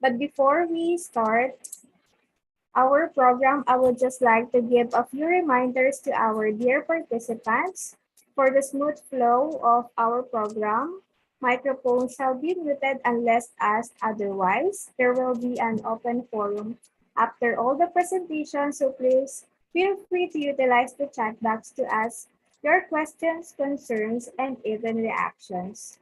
But before we start our program, I would just like to give a few reminders to our dear participants. For the smooth flow of our program, microphones shall be muted unless asked otherwise. There will be an open forum after all the presentations, so please feel free to utilize the chat box to ask your questions, concerns, and even reactions.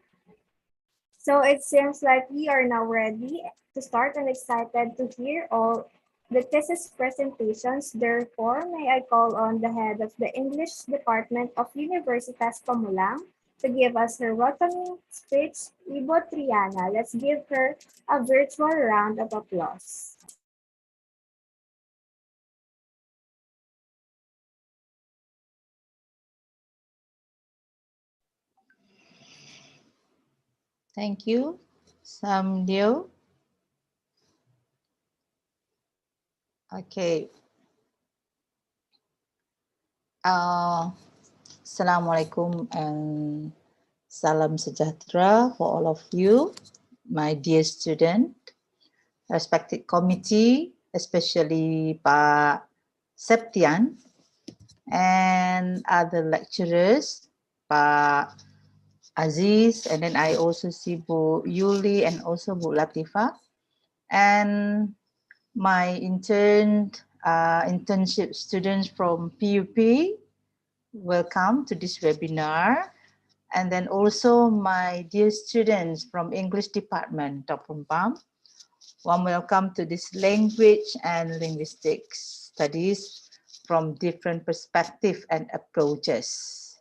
So it seems like we are now ready to start and excited to hear all the thesis presentations. Therefore, may I call on the head of the English Department of Universitas Pamulang to give us her welcoming speech, Ibo Triana. Let's give her a virtual round of applause. Thank you, Samdio. Okay. Assalamualaikum and salam sejahtera for all of you, my dear student, respected committee, especially Pak Septian and other lecturers, Pak Aziz, and then I also see Bu Yuli and also Bu Latifa, and my internship students from PUP, welcome to this webinar. And then also my dear students from English department, Dr. Pam, warm welcome to this language and linguistics studies from different perspectives and approaches.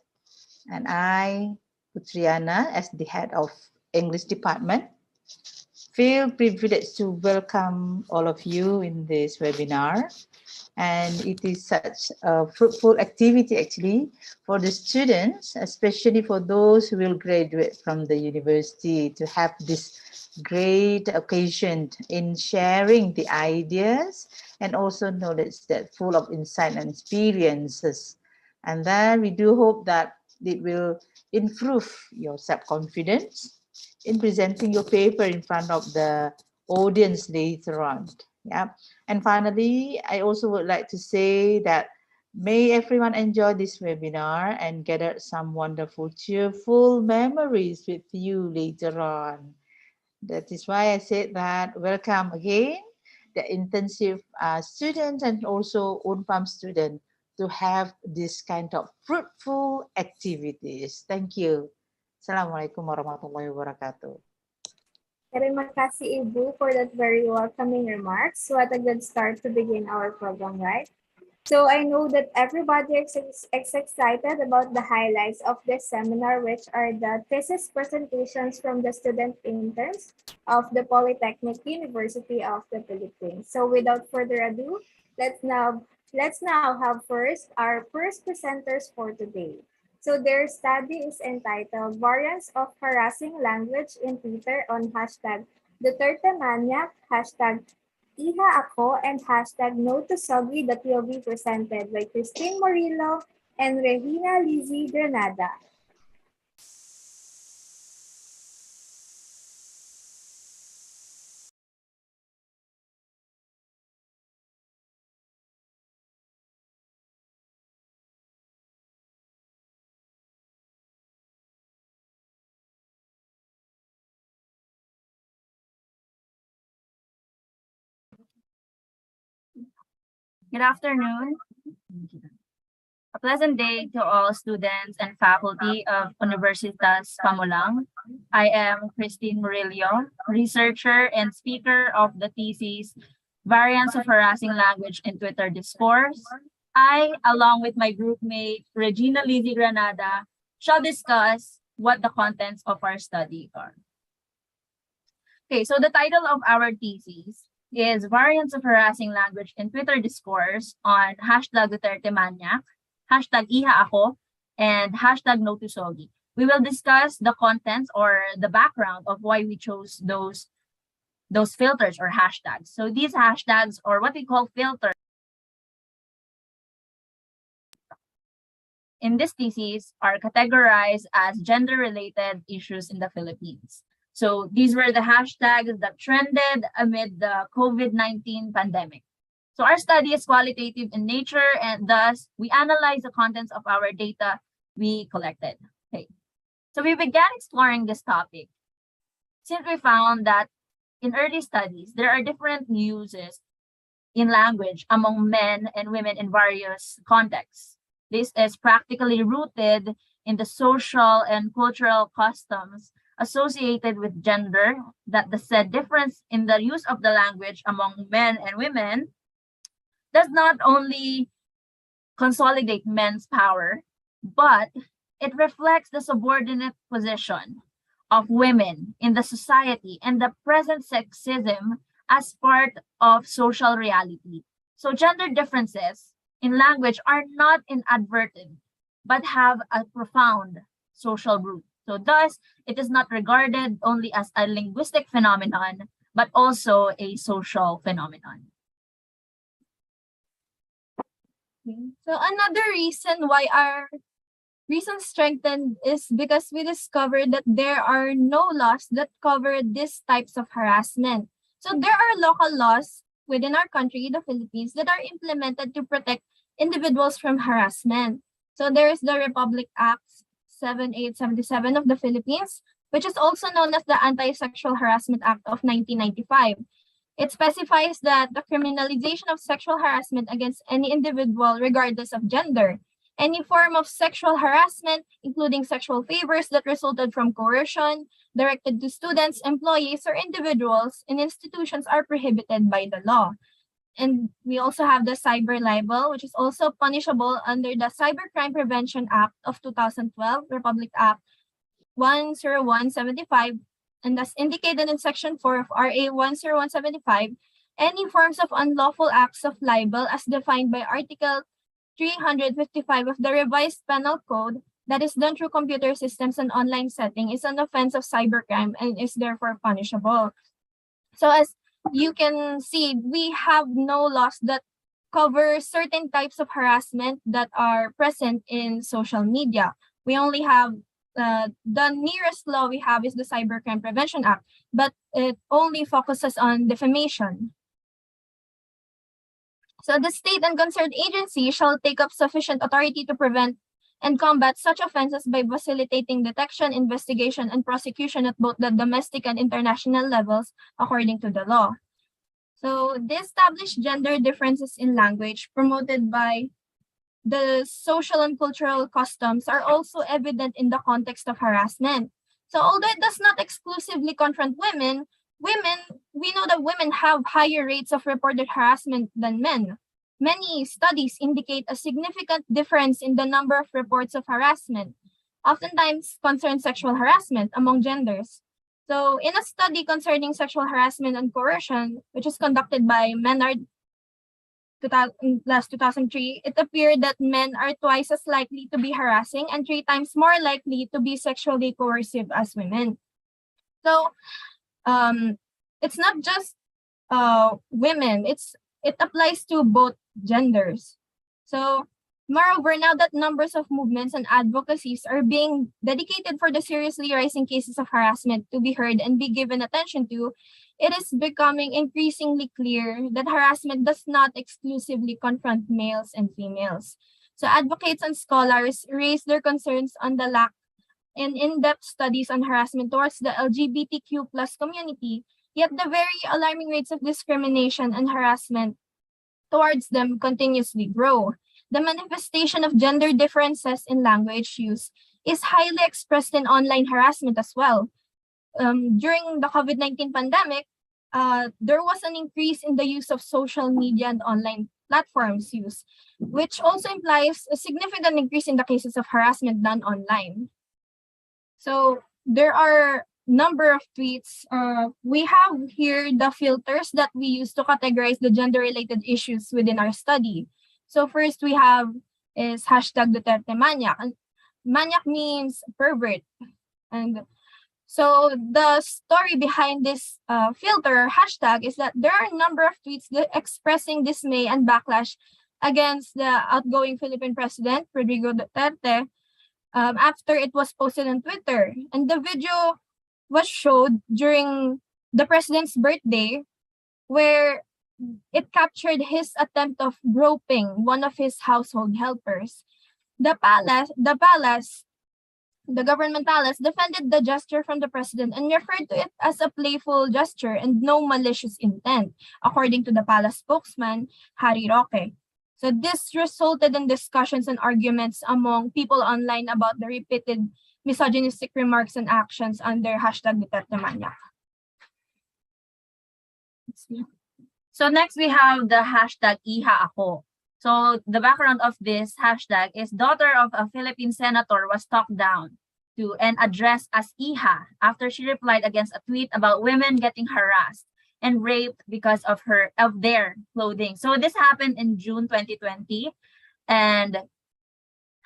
And I, Putriana, as the head of English department, feel privileged to welcome all of you in this webinar. And it is such a fruitful activity actually for the students, especially for those who will graduate from the university, to have this great occasion in sharing the ideas and also knowledge that full of insight and experiences. And then we do hope that it will improve your self-confidence in presenting your paper in front of the audience later on. Yeah. And finally, I also would like to say that may everyone enjoy this webinar and gather some wonderful, cheerful memories with you later on. That is why I said that welcome again, the intensive students and also UNPAM students to have this kind of fruitful activities. Thank you. Assalamualaikum warahmatullahi wabarakatuh. Terima kasih, Ibu, for that very welcoming remarks. What a good start to begin our program, right? So I know that everybody is excited about the highlights of this seminar, which are the thesis presentations from the student interns of the Polytechnic University of the Philippines. So without further ado, let's now have first our first presenters for today. So their study is entitled Variants of Harassing Language in Twitter on hashtag Duterte Maniac, hashtag Iha Ako, and hashtag NOTOSOGIE, that will be presented by Christine Morillo and Regina Lizzie Granada. Good afternoon. A pleasant day to all students and faculty of Universitas Pamulang. I am Christine Murillo, researcher and speaker of the thesis Variants of Harassing Language in Twitter Discourse. I, along with my groupmate Regina Lizzie Granada, shall discuss what the contents of our study are. Okay, so the title of our thesis is Variants of Harassing Language in Twitter Discourse on hashtag Duterte Maniac, hashtag Iha Ako, and hashtag NOTOSOGIE. We will discuss the contents or the background of why we chose those filters or hashtags. So these hashtags, or what we call filters, in this thesis are categorized as gender-related issues in the Philippines. So these were the hashtags that trended amid the COVID-19 pandemic. So our study is qualitative in nature, and thus we analyze the contents of our data we collected. Okay. So we began exploring this topic since we found that in early studies, there are different uses in language among men and women in various contexts. This is practically rooted in the social and cultural customs associated with gender, that the said difference in the use of the language among men and women does not only consolidate men's power, but it reflects the subordinate position of women in the society and the present sexism as part of social reality. So gender differences in language are not inadvertent, but have a profound social root. So thus, it is not regarded only as a linguistic phenomenon, but also a social phenomenon. So another reason why our reason strengthened is because we discovered that there are no laws that cover these types of harassment. So there are local laws within our country, the Philippines, that are implemented to protect individuals from harassment. So there is the Republic Act 7877 of the Philippines, which is also known as the Anti-Sexual Harassment Act of 1995. It specifies that the criminalization of sexual harassment against any individual, regardless of gender, any form of sexual harassment, including sexual favors that resulted from coercion, directed to students, employees, or individuals in institutions, are prohibited by the law. And we also have the cyber libel, which is also punishable under the Cybercrime Prevention Act of 2012, Republic Act 10175, and as indicated in Section 4 of RA 10175, any forms of unlawful acts of libel as defined by Article 355 of the Revised Penal Code that is done through computer systems and online setting is an offense of cybercrime and is therefore punishable. So as you can see, we have no laws that cover certain types of harassment that are present in social media. We only have the nearest law we have is the Cybercrime Prevention Act, but it only focuses on defamation. So the state and concerned agency shall take up sufficient authority to prevent and combat such offenses by facilitating detection, investigation, and prosecution at both the domestic and international levels according to the law. So the established gender differences in language promoted by the social and cultural customs are also evident in the context of harassment. So although it does not exclusively confront women, we know that women have higher rates of reported harassment than men. Many studies indicate a significant difference in the number of reports of harassment, oftentimes concern sexual harassment among genders. So in a study concerning sexual harassment and coercion, which is conducted by Menard last 2003, it appeared that men are twice as likely to be harassing and 3 times more likely to be sexually coercive as women. So it's not just women, it applies to both genders. So moreover, now that numbers of movements and advocacies are being dedicated for the seriously rising cases of harassment to be heard and be given attention to, it is becoming increasingly clear that harassment does not exclusively confront males and females. So advocates and scholars raise their concerns on the lack in-depth studies on harassment towards the LGBTQ plus community, yet the very alarming rates of discrimination and harassment towards them continuously grow. The manifestation of gender differences in language use is highly expressed in online harassment as well. During the COVID-19 pandemic, there was an increase in the use of social media and online platforms use, which also implies a significant increase in the cases of harassment done online. So there are number of tweets. We have here the filters that we use to categorize the gender-related issues within our study. So first we have is hashtag Duterte Maniac. And maniac means pervert. And so the story behind this filter hashtag is that there are a number of tweets expressing dismay and backlash against the outgoing Philippine President, Rodrigo Duterte, after it was posted on Twitter. And the video was showed during the president's birthday, where it captured his attempt of groping one of his household helpers. The government palace defended the gesture from the president and referred to it as a playful gesture and no malicious intent, according to the palace spokesman, Harry Roque. So this resulted in discussions and arguments among people online about the repeated misogynistic remarks and actions under hashtag Duterte Maniac. So next we have the hashtag Iha Ako. So the background of this hashtag is daughter of a Philippine senator was talked down to and addressed as Iha after she replied against a tweet about women getting harassed and raped because of their clothing. So this happened in June 2020, and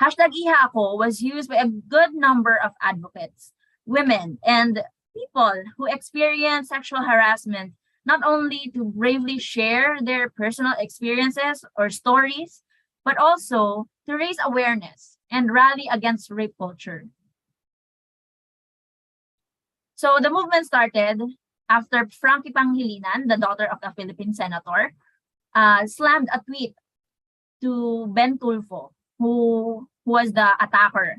hashtag Iha Ako was used by a good number of advocates, women, and people who experience sexual harassment, not only to bravely share their personal experiences or stories, but also to raise awareness and rally against rape culture. So the movement started after Frankie Pangilinan, the daughter of the Philippine senator, slammed a tweet to Ben Tulfo, who was the attacker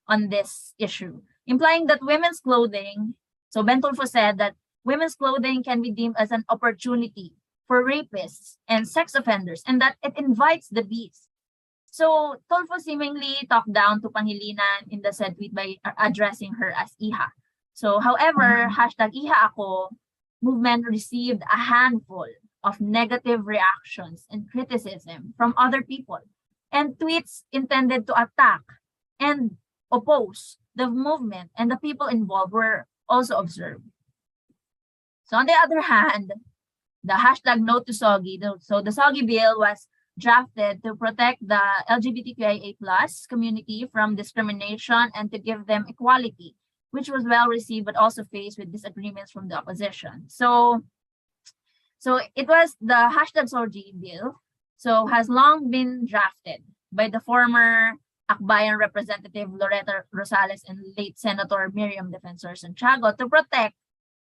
on this issue, implying that women's clothing, so Ben Tulfo said that women's clothing can be deemed as an opportunity for rapists and sex offenders, and that it invites the beast. So Tulfo seemingly talked down to Pangilinan in the said tweet by addressing her as Iha. So however, hashtag Iha Ako movement received a handful of negative reactions and criticism from other people, and tweets intended to attack and oppose the movement and the people involved were also observed. So on the other hand, the hashtag NOTOSOGIE, so the SOGIE bill was drafted to protect the LGBTQIA+ community from discrimination and to give them equality, which was well received but also faced with disagreements from the opposition. So it was the hashtag SOGIE bill, so has long been drafted by the former Akbayan Representative Loretta Rosales and late Senator Miriam Defensor Santiago to protect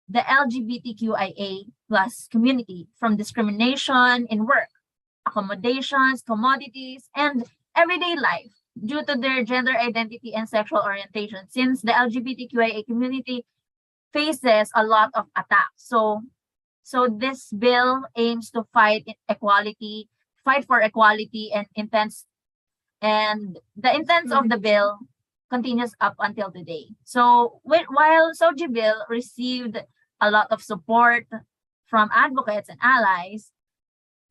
the LGBTQIA+ community from discrimination in work, accommodations, commodities, and everyday life due to their gender identity and sexual orientation, since the LGBTQIA community faces a lot of attacks. So this bill aims to fight for equality and the intents of the bill continues up until today. So while SOGIE bill received a lot of support from advocates and allies,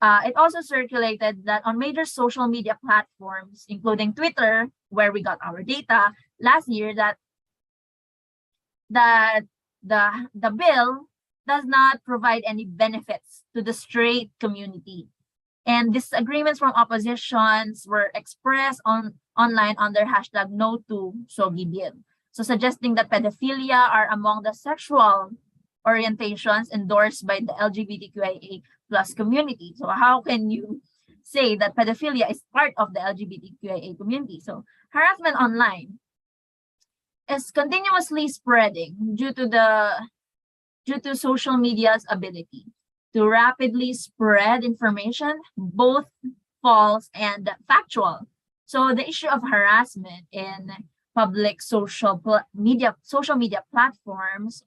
it also circulated that on major social media platforms, including Twitter, where we got our data last year, that the bill does not provide any benefits to the straight community. And disagreements from oppositions were expressed online under hashtag NOTOSOGIEBILL. So suggesting that pedophilia are among the sexual orientations endorsed by the LGBTQIA+ community. So how can you say that pedophilia is part of the LGBTQIA community? So harassment online is continuously spreading due to social media's ability to rapidly spread information, both false and factual. So the issue of harassment in public social media platforms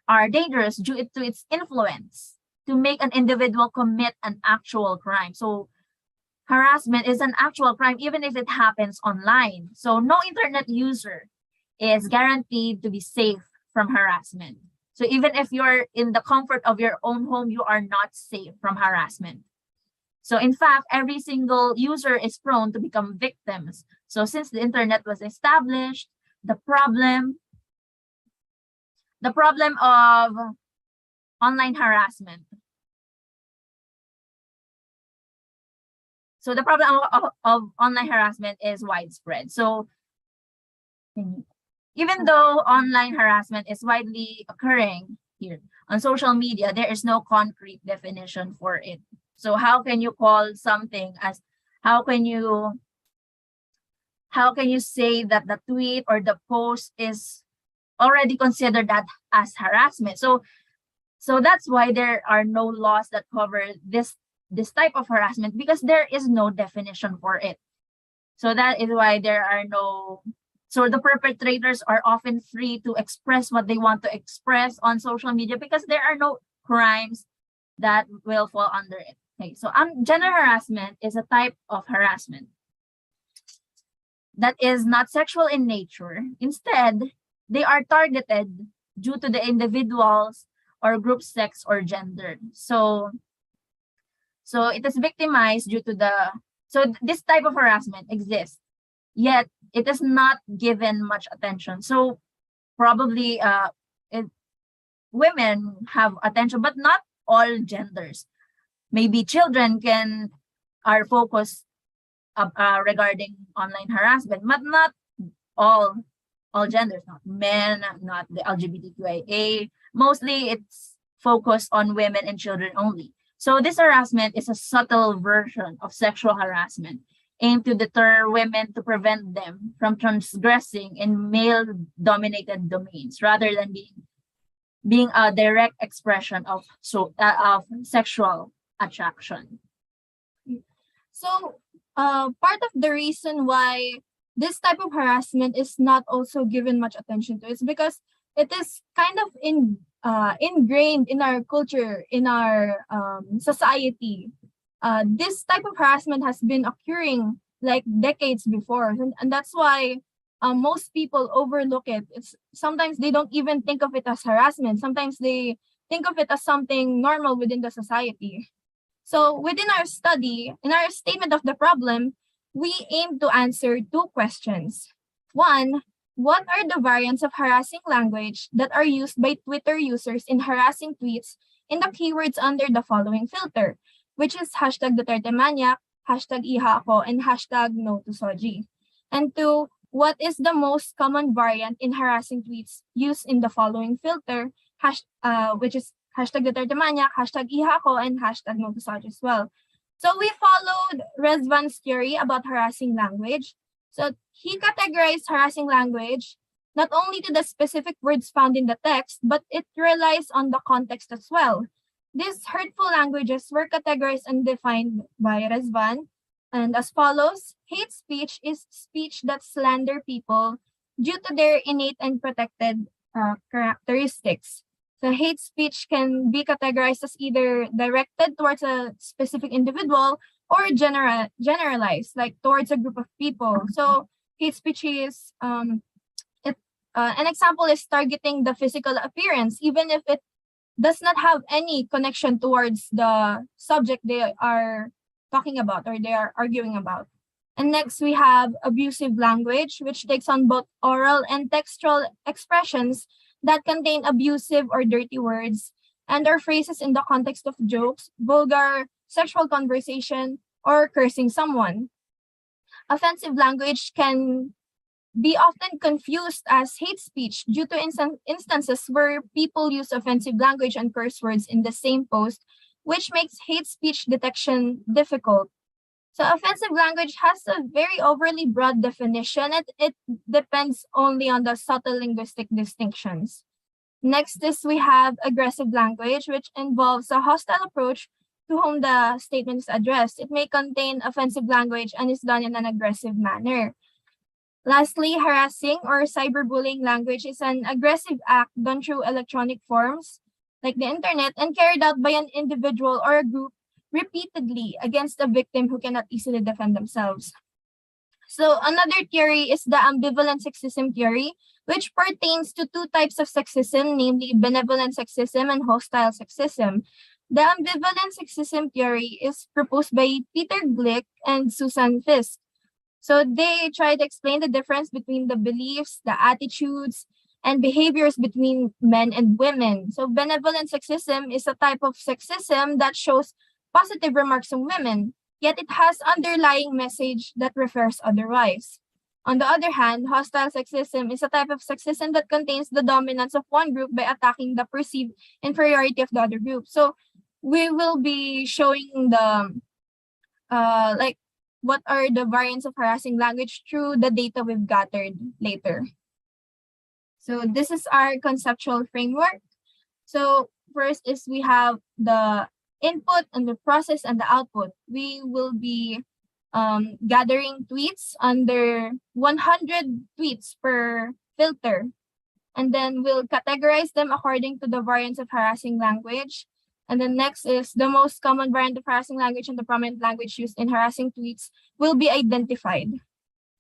are dangerous due to its influence to make an individual commit an actual crime. So harassment is an actual crime even if it happens online. So no internet user is guaranteed to be safe from harassment. So even if you're in the comfort of your own home, you are not safe from harassment. So in fact, every single user is prone to become victims. So since the internet was established, the problem of online harassment. So the problem of online harassment is widespread. So even though online harassment is widely occurring here on social media, there is no concrete definition for it. So how can you call something as, how can you say that the tweet or the post is already consider that as harassment. So that's why there are no laws that cover this type of harassment, because there is no definition for it. So that is why there are no, so the perpetrators are often free to express what they want to express on social media, because there are no crimes that will fall under it. Okay, so gender harassment is a type of harassment that is not sexual in nature. Instead, they are targeted due to the individual's or group's sex or gender. So it is victimized due to this type of harassment exists, yet it is not given much attention. So probably women have attention, but not all genders. Maybe children are focused regarding online harassment, but not all genders, not men, not the LGBTQIA. Mostly it's focused on women and children only. So this harassment is a subtle version of sexual harassment aimed to deter women, to prevent them from transgressing in male-dominated domains, rather than being a direct expression of sexual attraction. So part of the reason why this type of harassment is not also given much attention to is because it is kind of ingrained in our culture, in our society. This type of harassment has been occurring like decades before, and that's why most people overlook it. Sometimes they don't even think of it as harassment. Sometimes they think of it as something normal within the society. So within our study, in our statement of the problem, we aim to answer two questions. One, what are the variants of harassing language that are used by Twitter users in harassing tweets in the keywords under the following filter, which is hashtag #DuterteManiac, hashtag #IhaAko, and hashtag NOTOSOGIE? And two, what is the most common variant in harassing tweets used in the following filter, which is hashtag #DuterteManiac, hashtag #IhaAko, and hashtag NOTOSOGIE as well. So we followed Rezvan's theory about harassing language. So he categorized harassing language not only to the specific words found in the text, but it relies on the context as well. These hurtful languages were categorized and defined by Rezvan, and as follows: hate speech is speech that slander people due to their innate and protected characteristics. So hate speech can be categorized as either directed towards a specific individual or generalized, like towards a group of people. So hate speech is, an example is targeting the physical appearance, even if it does not have any connection towards the subject they are talking about or they are arguing about. And next we have abusive language, which takes on both oral and textual expressions that contain abusive or dirty words and are phrases in the context of jokes, vulgar, sexual conversation, or cursing someone. Offensive language can be often confused as hate speech due to instances where people use offensive language and curse words in the same post, which makes hate speech detection difficult. So offensive language has a very overly broad definition. It depends only on the subtle linguistic distinctions. Next is we have aggressive language, which involves a hostile approach to whom the statement is addressed. It may contain offensive language and is done in an aggressive manner. Lastly, harassing or cyberbullying language is an aggressive act done through electronic forms, like the internet, and carried out by an individual or a group repeatedly against a victim who cannot easily defend themselves. So another theory is the ambivalent sexism theory, which pertains to two types of sexism, namely benevolent sexism and hostile sexism. The ambivalent sexism theory is proposed by Peter Glick and Susan Fisk. So they try to explain the difference between the beliefs, the attitudes, and behaviors between men and women. So benevolent sexism is a type of sexism that shows positive remarks on women, yet it has underlying message that refers otherwise. On the other hand, hostile sexism is a type of sexism that contains the dominance of one group by attacking the perceived inferiority of the other group. So we will be showing the what are the variants of harassing language through the data we've gathered later. So this is our conceptual framework. So first is we have the input and the process and the output. We will be gathering tweets under 100 tweets per filter. And then we'll categorize them according to the variants of harassing language. And then next is the most common variant of harassing language and the prominent language used in harassing tweets will be identified.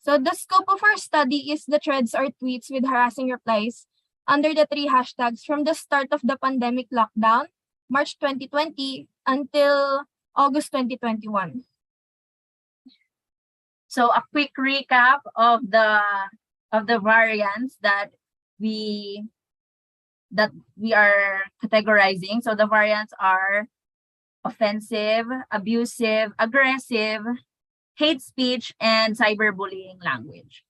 So the scope of our study is the threads or tweets with harassing replies under the 3 hashtags from the start of the pandemic lockdown, March 2020, until August 2021. So a quick recap of the variants that we are categorizing. So the variants are offensive, abusive, aggressive, hate speech, and cyberbullying language.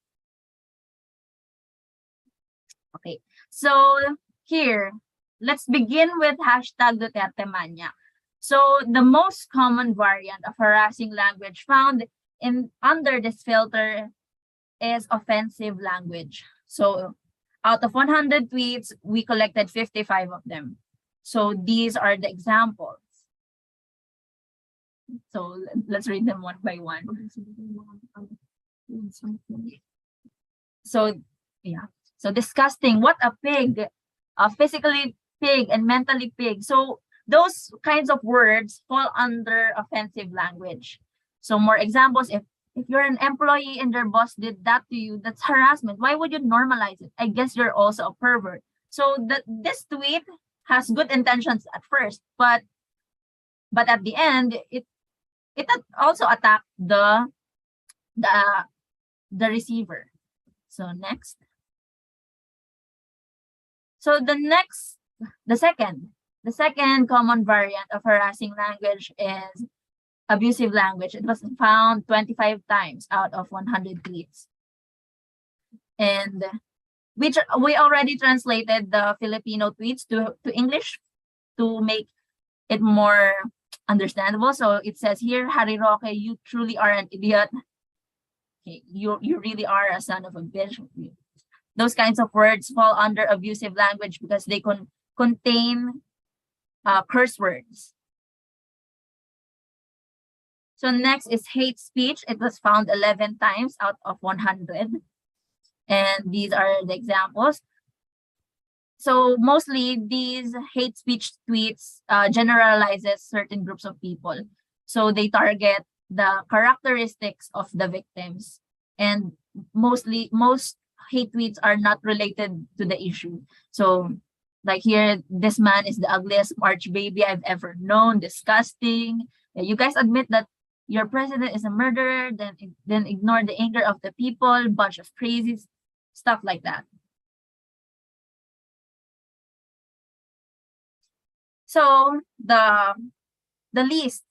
Okay, so here, let's begin with hashtag Duterte Mania. So the most common variant of harassing language found under this filter is offensive language. So out of 100 tweets, we collected 55 of them. So these are the examples. So let's read them one by one. So yeah, so disgusting, what a pig, physically pig and mentally pig. So those kinds of words fall under offensive language. So more examples, if you're an employee and your boss did that to you, that's harassment. Why would you normalize it? I guess you're also a pervert. So this tweet has good intentions at first, but at the end, it also attacked the receiver. So next. So the second common variant of harassing language is abusive language. It was found 25 times out of 100 tweets. And we already translated the Filipino tweets to English to make it more understandable. So it says here, Harry Roque, you truly are an idiot. Okay, you really are a son of a bitch. Those kinds of words fall under abusive language because they contain curse words. So next is hate speech. It was found 11 times out of 100. And these are the examples. So mostly these hate speech tweets generalizes certain groups of people. So they target the characteristics of the victims. And most hate tweets are not related to the issue. So like here, this man is the ugliest March baby I've ever known, disgusting. You guys admit that your president is a murderer, then ignore the anger of the people, bunch of crazy stuff like that. So the least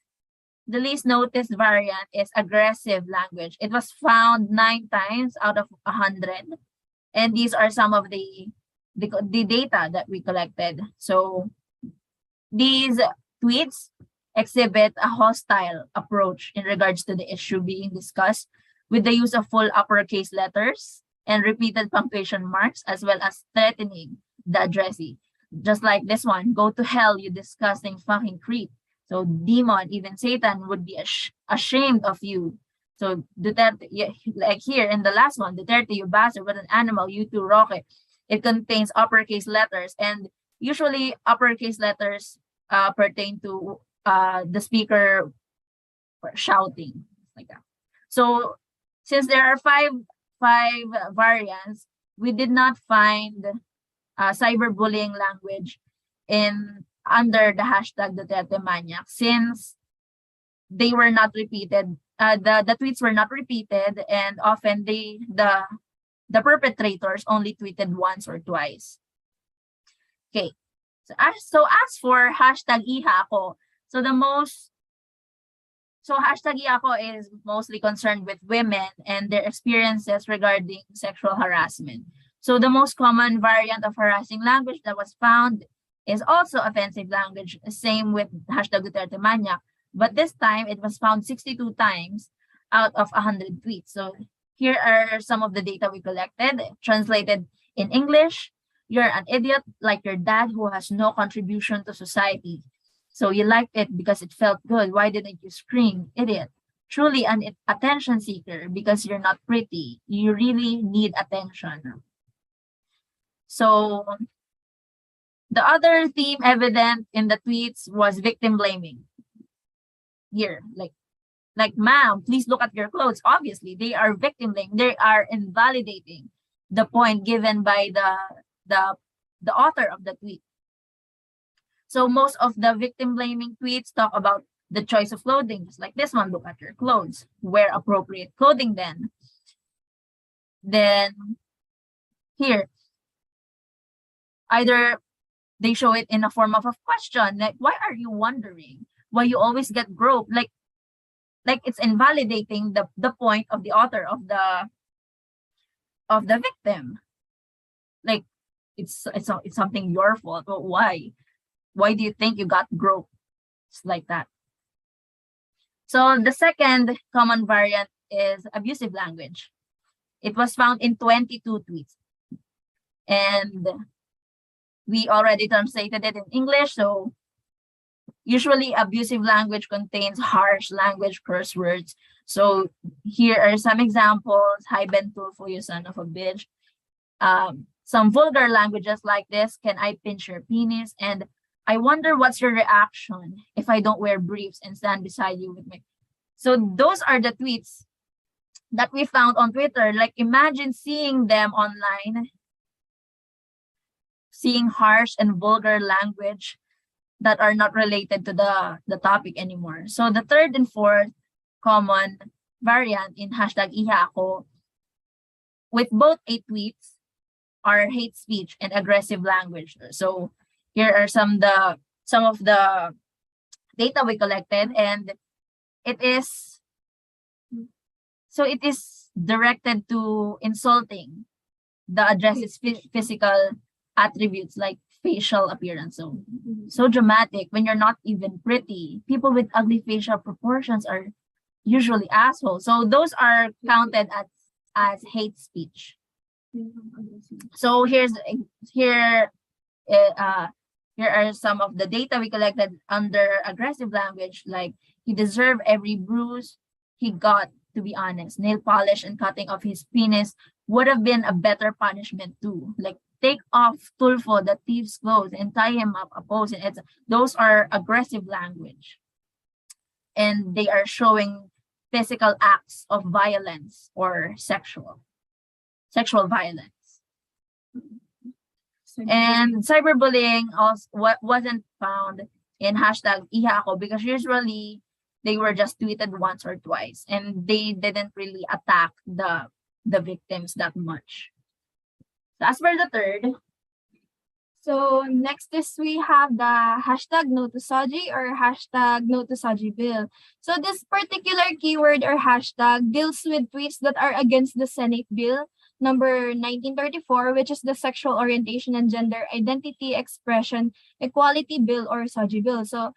noticed variant is aggressive language. It was found 9 times out of 100, and these are some of the data that we collected. So these tweets exhibit a hostile approach in regards to the issue being discussed, with the use of full uppercase letters and repeated punctuation marks, as well as threatening the addressee. Just like this one, go to hell, you disgusting fucking creep. So demon, even Satan would be ashamed of you. So Duterte, like here in the last one, Duterte, you bastard, what an animal, you too, Roque. It contains uppercase letters, and usually uppercase letters pertain to the speaker shouting like that. So since there are five variants, we did not find cyberbullying language under the hashtag Duterte Maniac, since they were not repeated. The tweets were not repeated, and often the perpetrators only tweeted once or twice. Okay, so as for hashtag Ihako, so hashtag Ihako is mostly concerned with women and their experiences regarding sexual harassment. So the most common variant of harassing language that was found is also offensive language, same with hashtag Duterte Maniac, but this time it was found 62 times out of 100 tweets. So here are some of the data we collected, translated in English, You're an idiot like your dad who has no contribution to society. So you liked it because it felt good. Why didn't you scream, idiot? Truly an attention seeker because you're not pretty. You really need attention. So the other theme evident in the tweets was victim blaming. Here, like ma'am, please look at your clothes. Obviously, they are victim blaming. They are invalidating the point given by the author of the tweet. So most of the victim blaming tweets talk about the choice of clothing, just like this one, look at your clothes, wear appropriate clothing then. Then here, either they show it in a form of a question, like, why are you wondering why you always get groped? Like it's invalidating the point of the author of the victim. Like it's something your fault. But why do you think you got groped? It's like that. So the second common variant is abusive language. It was found in 22 tweets. And we already translated it in English. So usually abusive language contains harsh language, curse words. So here are some examples. Hi Bentulfo, you son of a bitch. Some vulgar languages like this, can I pinch your penis? And I wonder what's your reaction if I don't wear briefs and stand beside you with me. So those are the tweets that we found on Twitter. Like imagine seeing them online, seeing harsh and vulgar language that are not related to the topic anymore. So the third and fourth common variant in hashtag #IHAAKO with both 8 tweets are hate speech and aggressive language. So here are some of the data we collected, and it is directed to insulting the addresses physical attributes like facial appearance. So dramatic when you're not even pretty. People with ugly facial proportions are usually assholes. So those are counted as hate speech. So here are some of the data we collected under aggressive language, like he deserved every bruise he got, to be honest. Nail polish and cutting off his penis would have been a better punishment too. Like take off Tulfo, the thief's clothes, and tie him up opposing. Those are aggressive language. And they are showing physical acts of violence or sexual violence. And cyberbullying also wasn't found in hashtag #IHAAKO because usually they were just tweeted once or twice and they didn't really attack the victims that much. So as for the third, So next is we have the hashtag NOTOSOGIE or hashtag NOTOSOGIEBILL. So this particular keyword or hashtag deals with tweets that are against the Senate Bill number 1934, which is the Sexual Orientation and Gender Identity Expression Equality Bill or SOGIE Bill. So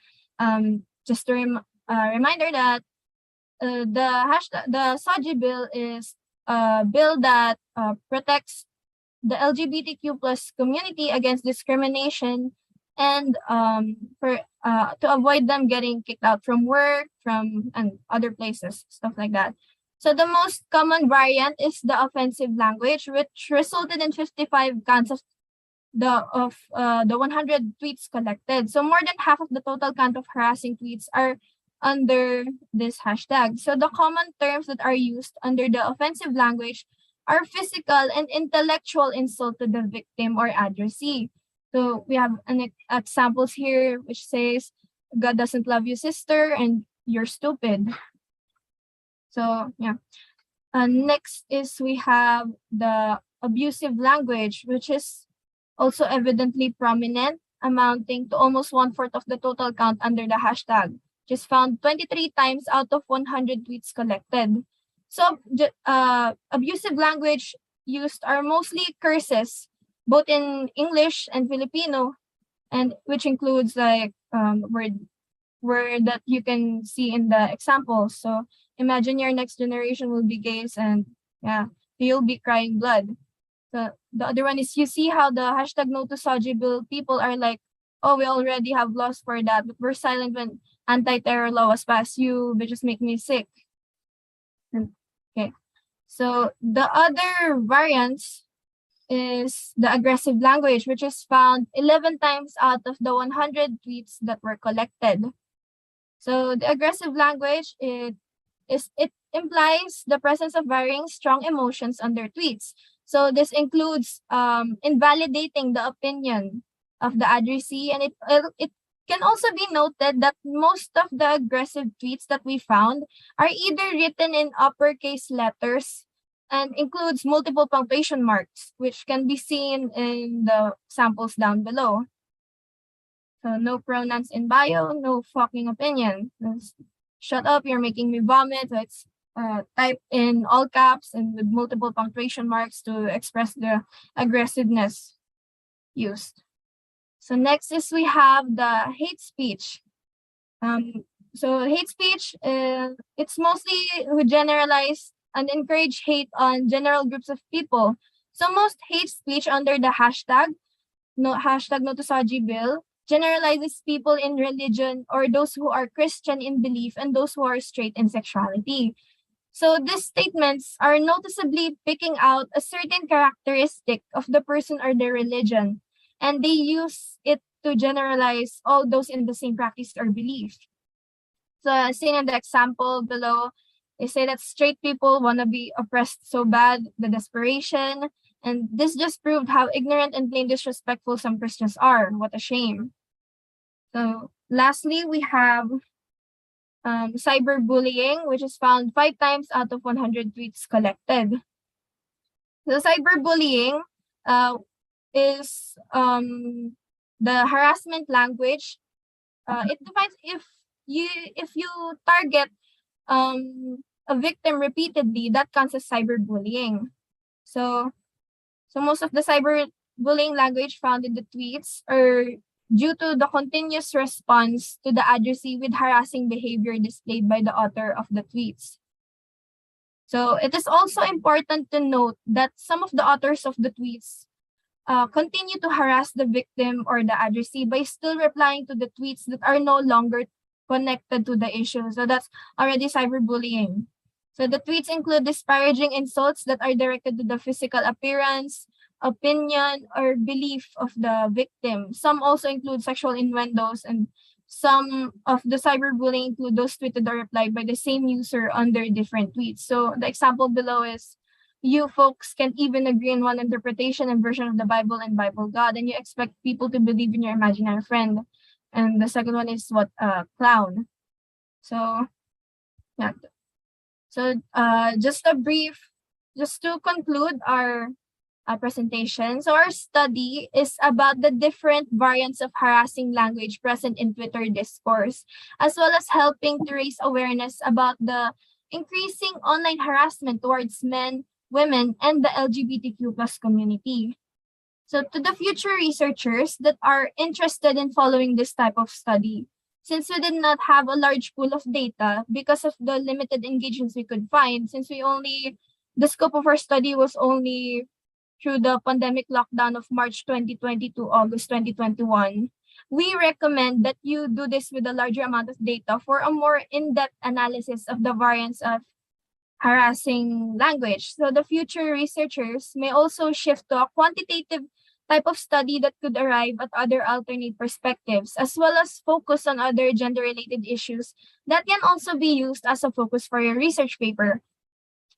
just a reminder that the SOGIE Bill is a bill that protects the LGBTQ plus community against discrimination and to avoid them getting kicked out from work, and other places, stuff like that. So the most common variant is the offensive language, which resulted in 55 counts of the 100 tweets collected. So more than half of the total count of harassing tweets are under this hashtag. So the common terms that are used under the offensive language are physical and intellectual insult to the victim or addressee. So we have examples here which says, God doesn't love you, sister, and you're stupid. So yeah. Next is we have the abusive language, which is also evidently prominent, amounting to almost 1/4 of the total count under the hashtag, which is found 23 times out of 100 tweets collected. So abusive language used are mostly curses, both in English and Filipino, and which includes like word that you can see in the examples. So imagine your next generation will be gays and yeah, you'll be crying blood. The other one is, you see how the hashtag NOTOSOGIEBILL people are like, oh, we already have laws for that, but we're silent when anti-terror law was passed. You just make me sick. Okay. So the other variants is the aggressive language, which is found 11 times out of the 100 tweets that were collected. So the aggressive language, it implies the presence of varying strong emotions under tweets. So this includes invalidating the opinion of the addressee, and it can also be noted that most of the aggressive tweets that we found are either written in uppercase letters and includes multiple punctuation marks, which can be seen in the samples down below. So no pronouns in bio, no fucking opinion. Shut up, you're making me vomit. So it's typed in all caps and with multiple punctuation marks to express the aggressiveness used. So next is we have the hate speech. So hate speech, it's mostly who generalize and encourage hate on general groups of people. So most hate speech under the hashtag NOTOSOGIEBILL generalizes people in religion or those who are Christian in belief and those who are straight in sexuality. So these statements are noticeably picking out a certain characteristic of the person or their religion, and they use it to generalize all those in the same practice or belief. So seen in the example below, they say that straight people want to be oppressed so bad, the desperation, and this just proved how ignorant and plain disrespectful some Christians are. What a shame. So lastly, we have cyberbullying, which is found 5 times out of 100 tweets collected. So cyberbullying is the harassment language. It defines if you target a victim repeatedly, that counts as cyberbullying. So most of the cyberbullying language found in the tweets are due to the continuous response to the addressee with harassing behavior displayed by the author of the tweets. So it is also important to note that some of the authors of the tweets continue to harass the victim or the addressee by still replying to the tweets that are no longer connected to the issue. So that's already cyberbullying. So the tweets include disparaging insults that are directed to the physical appearance, opinion, or belief of the victim. Some also include sexual innuendos, and some of the cyberbullying include those tweeted or replied by the same user under different tweets. So the example below is, you folks can't even agree on one interpretation and version of the Bible and Bible God, and you expect people to believe in your imaginary friend. And the second one is clown. So yeah. So just to conclude our presentation. So our study is about the different variants of harassing language present in Twitter discourse, as well as helping to raise awareness about the increasing online harassment towards men, women, and the LGBTQ+ community. So to the future researchers that are interested in following this type of study, since we did not have a large pool of data because of the limited engagements we could find, since the scope of our study was only through the pandemic lockdown of March 2020 to August 2021, we recommend that you do this with a larger amount of data for a more in-depth analysis of the variants of harassing language. So the future researchers may also shift to a quantitative type of study that could arrive at other alternate perspectives, as well as focus on other gender-related issues that can also be used as a focus for your research paper.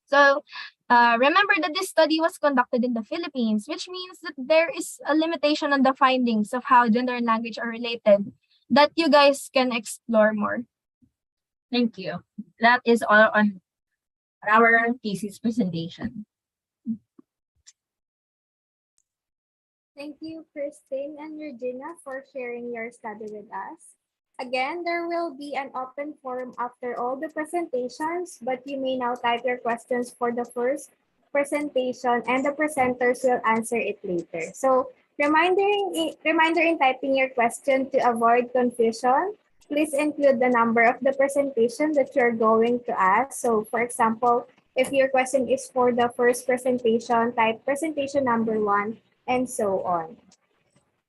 So remember that this study was conducted in the Philippines, which means that there is a limitation on the findings of how gender and language are related that you guys can explore more. Thank you. That is all on our thesis presentation. Thank you, Christine and Regina, for sharing your study with us. Again, there will be an open forum after all the presentations, but you may now type your questions for the first presentation and the presenters will answer it later. So reminder in typing your question to avoid confusion, please include the number of the presentation that you're going to ask. So for example, If your question is for the first presentation, type presentation number 1, and so on.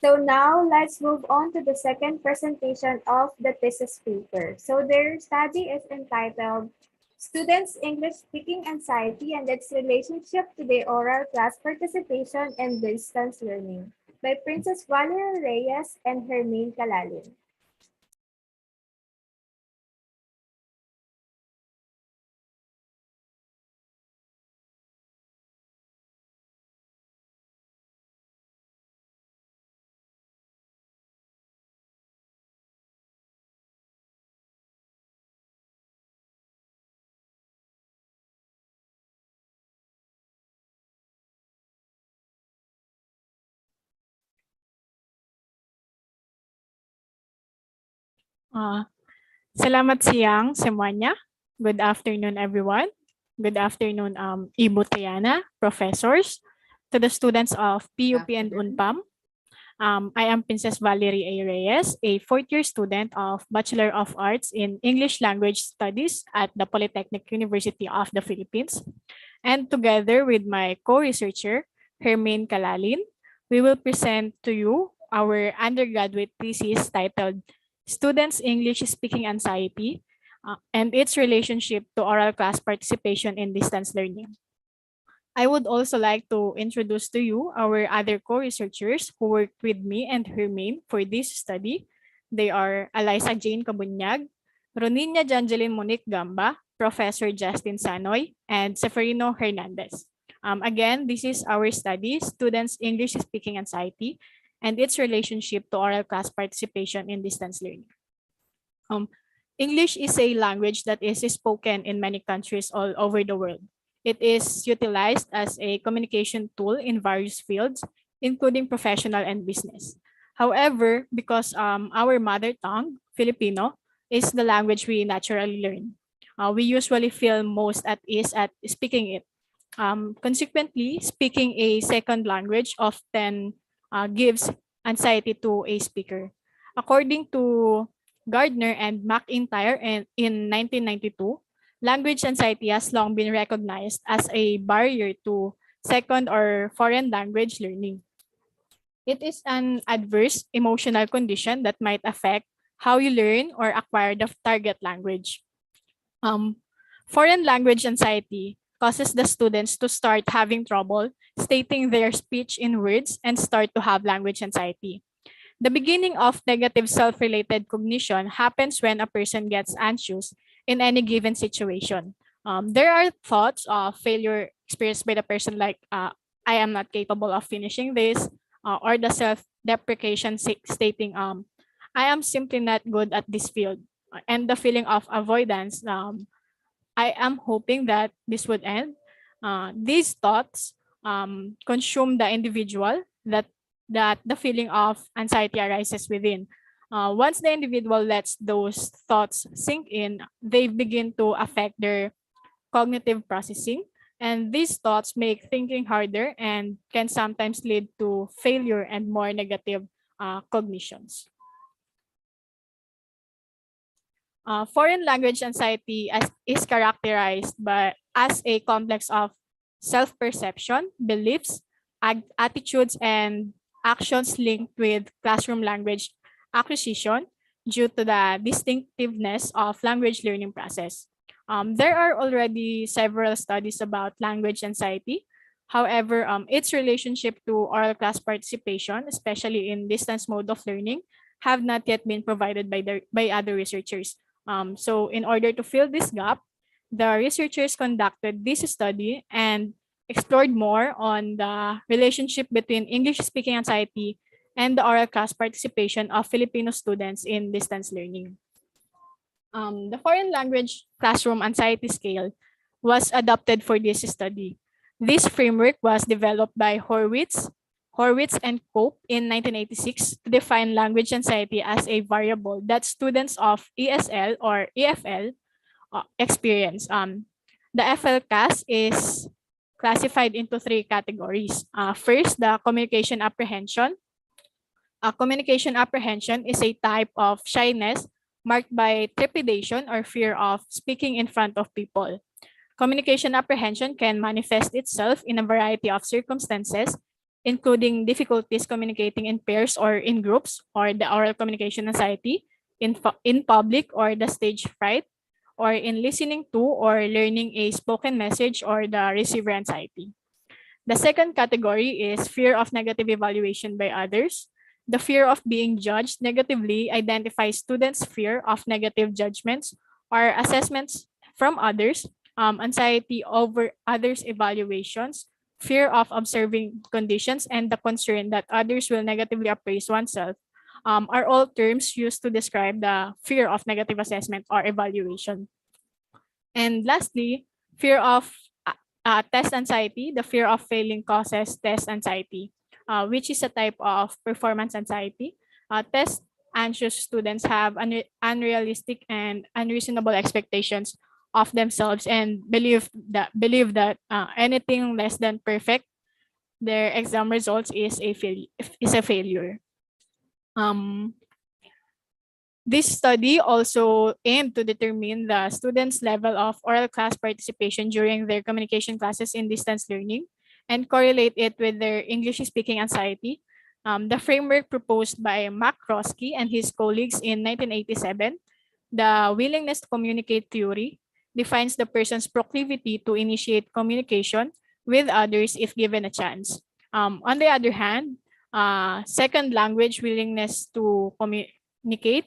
So now let's move on to the second presentation of the thesis paper. So their study is entitled Students' English Speaking Anxiety and its Relationship to the Oral Class Participation and Distance Learning by Princess Valerie Reyes and Hermine Calalin. Salamat siang semuanya. Good afternoon, everyone. Good afternoon, Ibu Triana, professors, to the students of PUP and UNPAM. I am Princess Valerie A. Reyes, a fourth-year student of Bachelor of Arts in English Language Studies at the Polytechnic University of the Philippines. And together with my co-researcher, Hermine Calalin, we will present to you our undergraduate thesis titled Students' English Speaking Anxiety and its relationship to oral class participation in distance learning. I would also like to introduce to you our other co-researchers who worked with me and Hermine for this study. They are Eliza Jane Cabunyag, Roninia Janjelin Monique Gamba, Professor Justin Sanoy, and Seferino Hernandez. Again, this is our study, Students' English Speaking Anxiety, and its relationship to oral class participation in distance learning. English is a language that is spoken in many countries all over the world. It is utilized as a communication tool in various fields, including professional and business. However, because our mother tongue, Filipino, is the language we naturally learn, we usually feel most at ease at speaking it. Consequently, speaking a second language often gives anxiety to a speaker. According to Gardner and McIntyre in 1992, language anxiety has long been recognized as a barrier to second or foreign language learning. It is an adverse emotional condition that might affect how you learn or acquire the target language. Foreign language anxiety causes the students to start having trouble stating their speech in words and start to have language anxiety. The beginning of negative self-related cognition happens when a person gets anxious in any given situation. There are thoughts of failure experienced by the person like, I am not capable of finishing this, or the self-deprecation stating, I am simply not good at this field. And the feeling of avoidance, I am hoping that this would end. These thoughts consume the individual that the feeling of anxiety arises within. Once the individual lets those thoughts sink in, they begin to affect their cognitive processing. And these thoughts make thinking harder and can sometimes lead to failure and more negative cognitions. Foreign language anxiety is characterized as a complex of self-perception, beliefs, attitudes, and actions linked with classroom language acquisition due to the distinctiveness of language learning process. There are already several studies about language anxiety. However, its relationship to oral class participation, especially in distance mode of learning, have not yet been provided by other researchers. So in order to fill this gap, the researchers conducted this study and explored more on the relationship between English-speaking anxiety and the oral class participation of Filipino students in distance learning. The foreign language classroom anxiety scale was adopted for this study. This framework was developed by Horwitz and Cope in 1986 to define language anxiety as a variable that students of ESL or EFL experience. The FLCAS is classified into 3 categories. First, the communication apprehension. Communication apprehension is a type of shyness marked by trepidation or fear of speaking in front of people. Communication apprehension can manifest itself in a variety of circumstances, including difficulties communicating in pairs or in groups, or the oral communication anxiety, in public or the stage fright, or in listening to or learning a spoken message or the receiver anxiety. The second category is fear of negative evaluation by others. The fear of being judged negatively identifies students' fear of negative judgments or assessments from others, anxiety over others' evaluations, fear of observing conditions, and the concern that others will negatively appraise oneself are all terms used to describe the fear of negative assessment or evaluation. And lastly, fear of test anxiety. The fear of failing causes test anxiety, which is a type of performance anxiety. Test anxious students have unrealistic and unreasonable expectations of themselves and believe that anything less than perfect, their exam results is a failure. This study also aimed to determine the students' level of oral class participation during their communication classes in distance learning and correlate it with their English speaking anxiety. The framework proposed by Mac Roski and his colleagues in 1987, the willingness to communicate theory, defines the person's proclivity to initiate communication with others if given a chance. On the other hand, second language willingness to communicate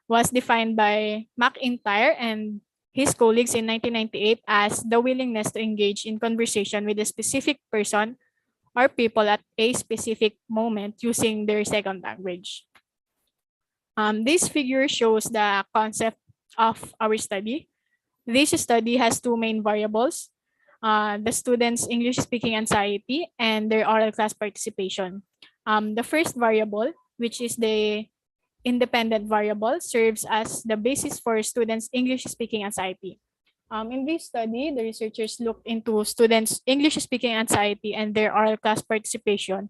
was defined by McIntyre and his colleagues in 1998 as the willingness to engage in conversation with a specific person or people at a specific moment using their second language. This figure shows the concept of our study. This study has two main variables, the students' English speaking anxiety and their oral class participation. The first variable, which is the independent variable, serves as the basis for students' English speaking anxiety. In this study, the researchers looked into students' English speaking anxiety and their oral class participation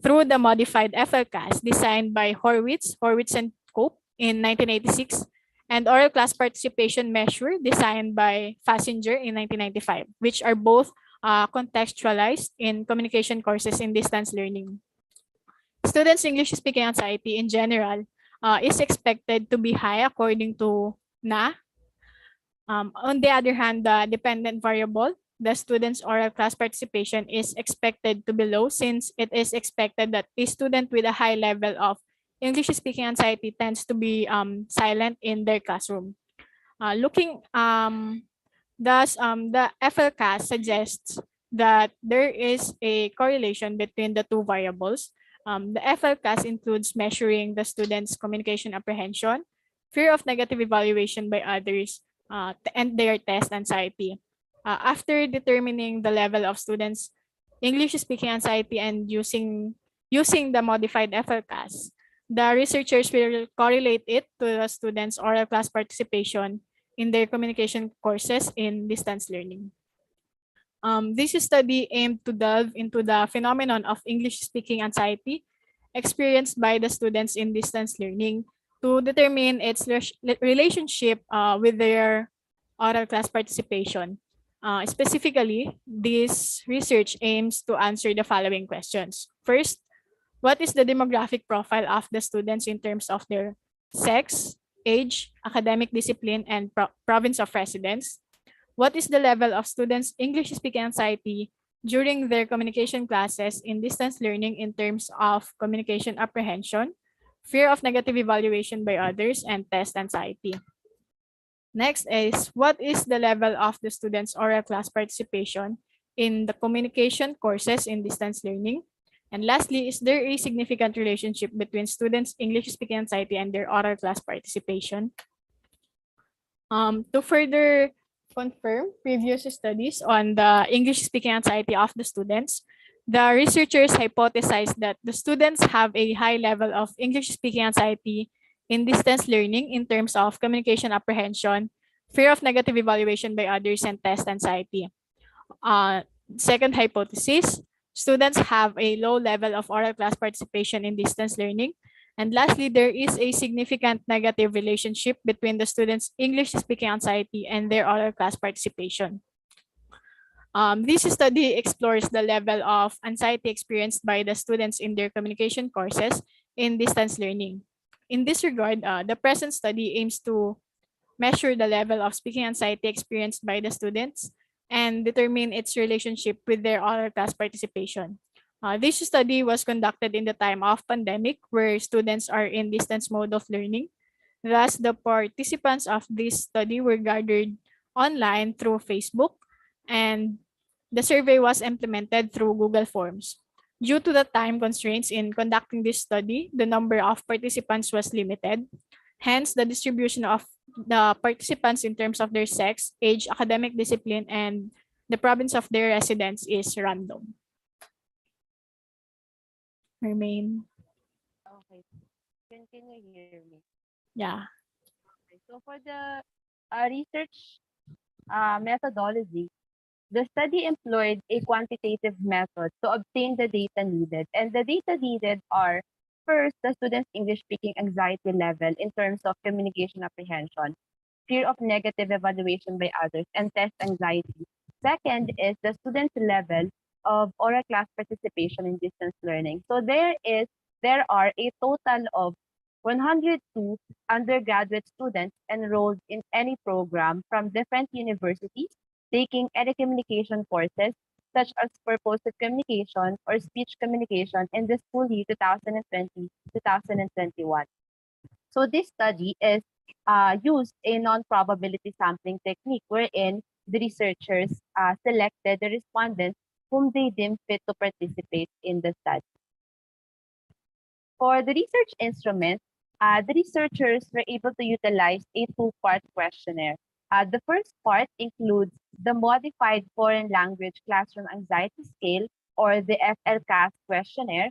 through the modified FLCAS designed by Horwitz and Cope in 1986, and oral class participation measure designed by Fassinger in 1995, which are both contextualized in communication courses in distance learning. Students' English speaking anxiety in general is expected to be high according to NA. On the other hand, the dependent variable, the student's oral class participation, is expected to be low since it is expected that a student with a high level of English speaking anxiety tends to be silent in their classroom. The FLCAS suggests that there is a correlation between the two variables. The FLCAS includes measuring the student's communication apprehension, fear of negative evaluation by others, and their test anxiety. After determining the level of students' English speaking anxiety and using the modified FLCAS, the researchers will correlate it to the students' oral class participation in their communication courses in distance learning. This study aimed to delve into the phenomenon of English speaking anxiety experienced by the students in distance learning to determine its relationship with their oral class participation. Specifically, this research aims to answer the following questions. First, what is the demographic profile of the students in terms of their sex, age, academic discipline, and province of residence? What is the level of students' English speaking anxiety during their communication classes in distance learning in terms of communication apprehension, fear of negative evaluation by others, and test anxiety? Next is, what is the level of the students' oral class participation in the communication courses in distance learning? And lastly, is there a significant relationship between students' English speaking anxiety and their oral class participation? To further confirm previous studies on the English speaking anxiety of the students, the researchers hypothesized that the students have a high level of English speaking anxiety in distance learning in terms of communication apprehension, fear of negative evaluation by others, and test anxiety. Second hypothesis, students have a low level of oral class participation in distance learning. And lastly, there is a significant negative relationship between the students' English speaking anxiety and their oral class participation. This study explores the level of anxiety experienced by the students in their communication courses in distance learning. In this regard, the present study aims to measure the level of speaking anxiety experienced by the students and determine its relationship with their oral class participation. This study was conducted in the time of pandemic where students are in distance mode of learning. Thus, the participants of this study were gathered online through Facebook, and the survey was implemented through Google Forms. Due to the time constraints in conducting this study, the number of participants was limited. Hence, the distribution of the participants in terms of their sex, age, academic discipline, and the province of their residence is random. Remain. Okay. Can you hear me? Yeah. Okay. So for the research methodology, the study employed a quantitative method to obtain the data needed. And the data needed are first, the student's English speaking anxiety level in terms of communication apprehension, fear of negative evaluation by others, and test anxiety. Second is the student's level of oral class participation in distance learning. So there are a total of 102 undergraduate students enrolled in any program from different universities taking any communication courses such as purposive communication or speech communication in the school year 2020-2021. So this study is used a non-probability sampling technique wherein the researchers selected the respondents whom they deemed fit to participate in the study. For the research instrument, the researchers were able to utilize a two-part questionnaire. The first part includes the Modified Foreign Language Classroom Anxiety Scale, or the FLCAS questionnaire,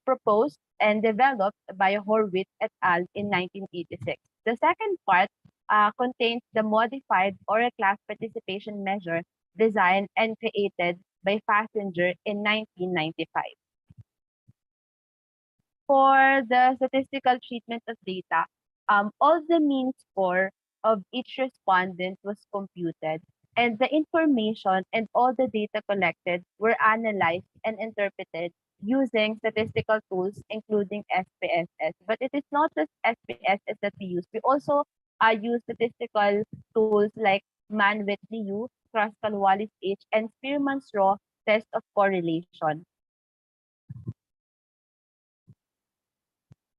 proposed and developed by Horwitz et al. In 1986. The second part contains the Modified Oral Class Participation Measure designed and created by Fassinger in 1995. For the statistical treatment of data, all the mean score of each respondent was computed, and the information and all the data collected were analyzed and interpreted using statistical tools, including SPSS. But it is not just SPSS that we use. We also use statistical tools like Mann-Whitney-U, Kruskal-Wallis-H, and Spearman's Raw test of correlation.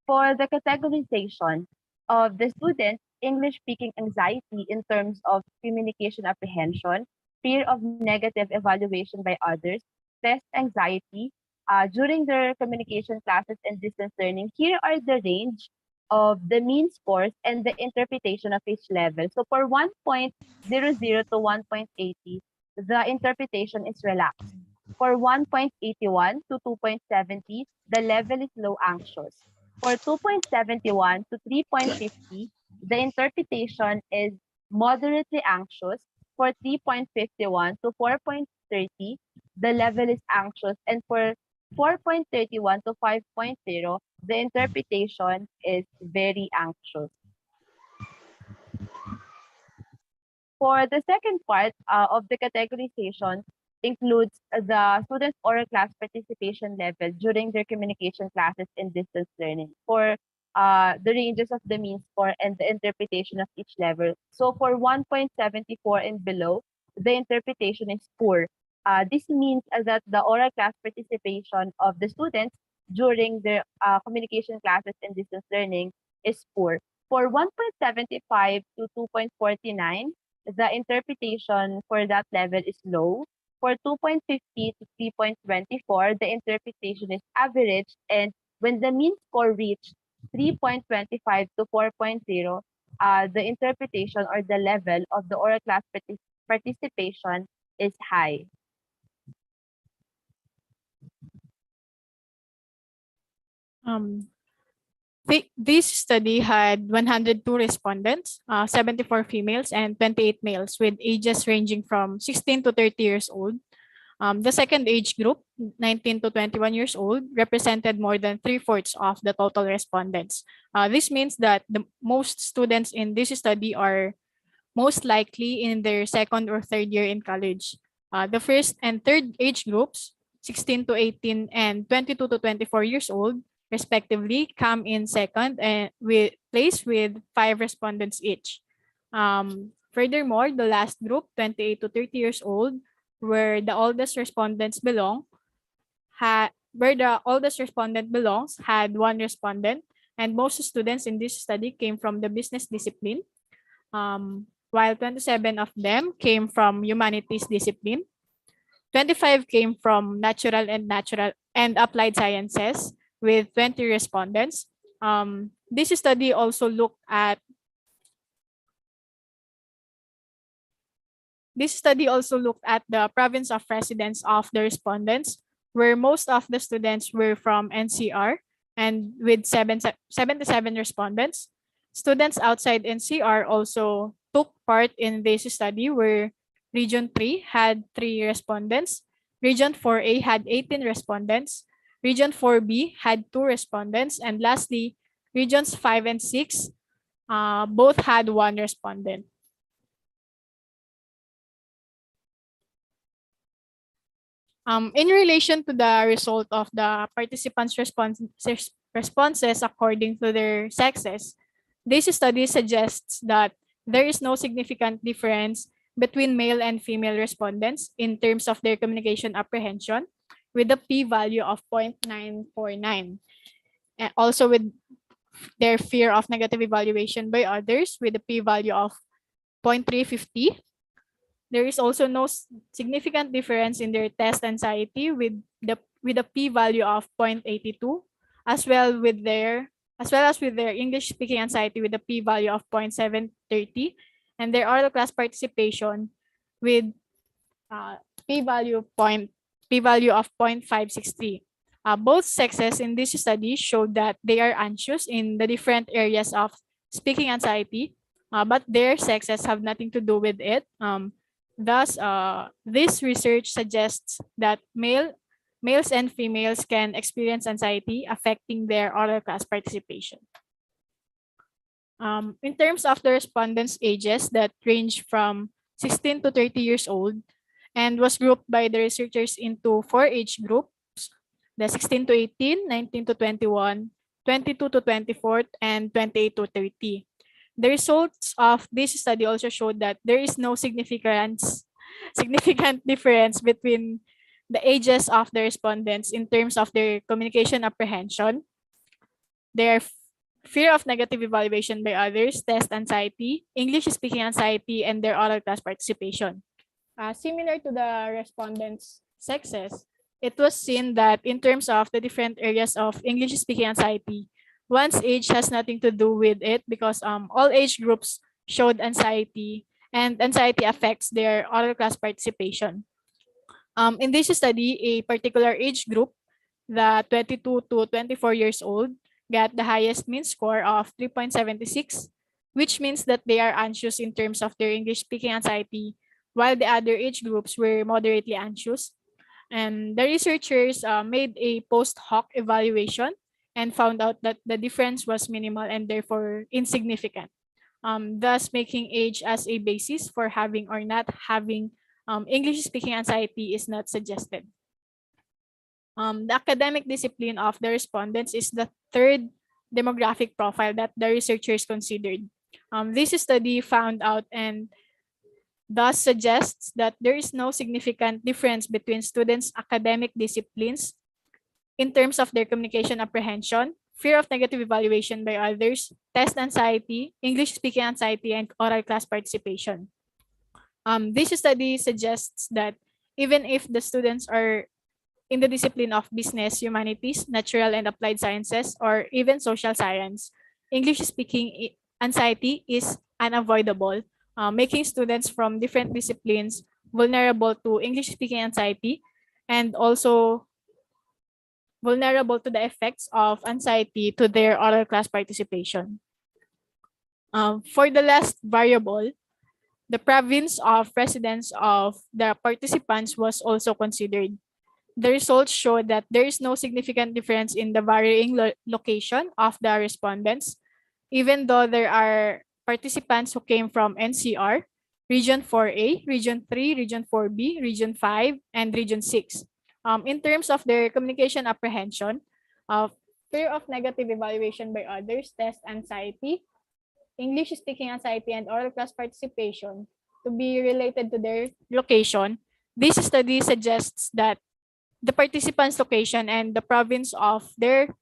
For the categorization of the student's English speaking anxiety in terms of communication apprehension, fear of negative evaluation by others, test anxiety during their communication classes and distance learning, here are the range of the mean scores and the interpretation of each level. So for 1.00 to 1.80, the interpretation is relaxed. For 1.81 to 2.70, the level is low anxious. For 2.71 to 3.50, the interpretation is moderately anxious. For 3.51 to 4.30, the level is anxious. And for 4.31 to 5.0, the interpretation is very anxious. For the second part of the categorization includes the students' oral class participation level during their communication classes in distance learning for the ranges of the mean score and the interpretation of each level. So for 1.74 and below, the interpretation is poor. This means that the oral class participation of the students during their communication classes and distance learning is poor. For 1.75 to 2.49, the interpretation for that level is low. For 2.50 to 3.24, the interpretation is average. And when the mean score reached 3.25 to 4.0, the interpretation or the level of the oral class participation is high. This study had 102 respondents, 74 females and 28 males with ages ranging from 16 to 30 years old. The second age group, 19 to 21 years old, represented more than 3/4 of the total respondents. This means that the most students in this study are most likely in their second or third year in college. The first and third age groups, 16 to 18 and 22 to 24 years old, respectively, come in second and placed with 5 respondents each. Furthermore, the last group, 28 to 30 years old, where the oldest respondents belong, where the oldest respondent belongs, had 1 respondent, and most students in this study came from the business discipline, while 27 of them came from humanities discipline. 25 came from natural and applied sciences with 20 respondents. This study also looked at the province of residence of the respondents, where most of the students were from NCR, and with 77 respondents. Students outside NCR also took part in this study, where Region 3 had 3 respondents, Region 4A had 18 respondents, Region 4B had 2 respondents, and lastly, Regions 5 and 6 both had 1 respondent. In relation to the result of the participants' responses according to their sexes, this study suggests that there is no significant difference between male and female respondents in terms of their communication apprehension, with a p-value of 0.949. And also with their fear of negative evaluation by others, with a p-value of 0.350. There is also no significant difference in their test anxiety, with a p-value of 0.82, as well as with their English speaking anxiety with a p-value of 0.730, and their oral class participation with p-value of 0.563. Both sexes in this study showed that they are anxious in the different areas of speaking anxiety, but their sexes have nothing to do with it. Thus, this research suggests that males and females can experience anxiety affecting their oral class participation. In terms of the respondents' ages that range from 16 to 30 years old, and was grouped by the researchers into 4 age groups: the 16 to 18, 19 to 21, 22 to 24, and 28 to 30. The results of this study also showed that there is no significant difference between the ages of the respondents in terms of their communication apprehension, their fear of negative evaluation by others, test anxiety, English speaking anxiety, and their oral class participation. Similar to the respondents' sexes, it was seen that in terms of the different areas of English speaking anxiety, one's age has nothing to do with it, because all age groups showed anxiety, and anxiety affects their oral class participation. In this study, a particular age group, the 22 to 24 years old, got the highest mean score of 3.76, which means that they are anxious in terms of their English speaking anxiety, while the other age groups were moderately anxious. And the researchers made a post hoc evaluation and found out that the difference was minimal and therefore insignificant, thus making age as a basis for having or not having English speaking anxiety is not suggested. The academic discipline of the respondents is the third demographic profile that the researchers considered. This study found out and thus suggests that there is no significant difference between students' academic disciplines in terms of their communication apprehension, fear of negative evaluation by others, test anxiety, English speaking anxiety, and oral class participation. This study suggests that even if the students are in the discipline of business, humanities, natural and applied sciences, or even social science, English speaking anxiety is unavoidable, making students from different disciplines vulnerable to English speaking anxiety, and also vulnerable to the effects of anxiety to their oral class participation. For the last variable, the province of residence of the participants was also considered. The results showed that there is no significant difference in the varying location of the respondents, even though there are participants who came from NCR, Region 4A, Region 3, Region 4B, Region 5, and Region 6. In terms of their communication apprehension, fear of negative evaluation by others, test anxiety, English speaking anxiety, and oral class participation to be related to their location, this study suggests that the participants' location and the province of their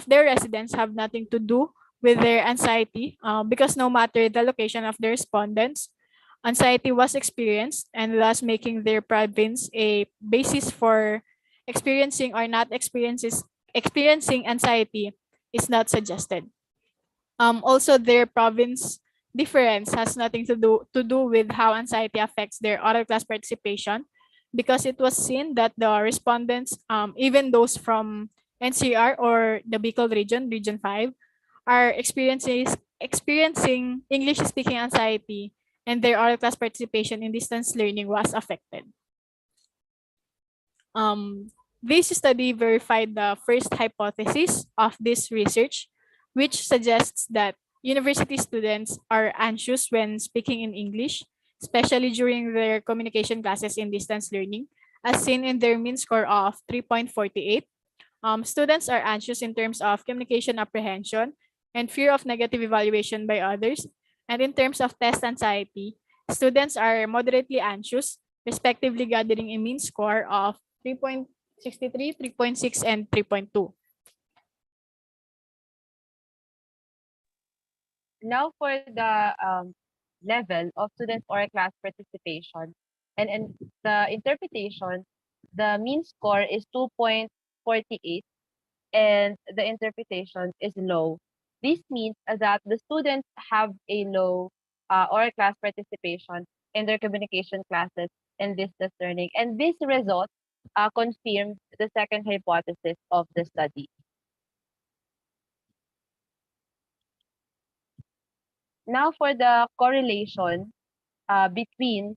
residence have nothing to do with their anxiety, because no matter the location of the respondents, anxiety was experienced, and thus making their province a basis for experiencing or not experiencing anxiety is not suggested. Also, their province difference has nothing to do with how anxiety affects their oral class participation, because it was seen that the respondents, even those from NCR or the Bicol region, Region 5, are experiencing English speaking anxiety, and their oral class participation in distance learning was affected. This study verified the first hypothesis of this research, which suggests that university students are anxious when speaking in English, especially during their communication classes in distance learning, as seen in their mean score of 3.48. Students are anxious in terms of communication apprehension and fear of negative evaluation by others. And in terms of test anxiety, students are moderately anxious, respectively gathering a mean score of 3.63, 3.6, and 3.2. Now for the level of student oral class participation and the interpretation, the mean score is 2.48 and the interpretation is low. This means that the students have a low oral class participation in their communication classes and distance learning. And this result confirms the second hypothesis of the study. Now for the correlation between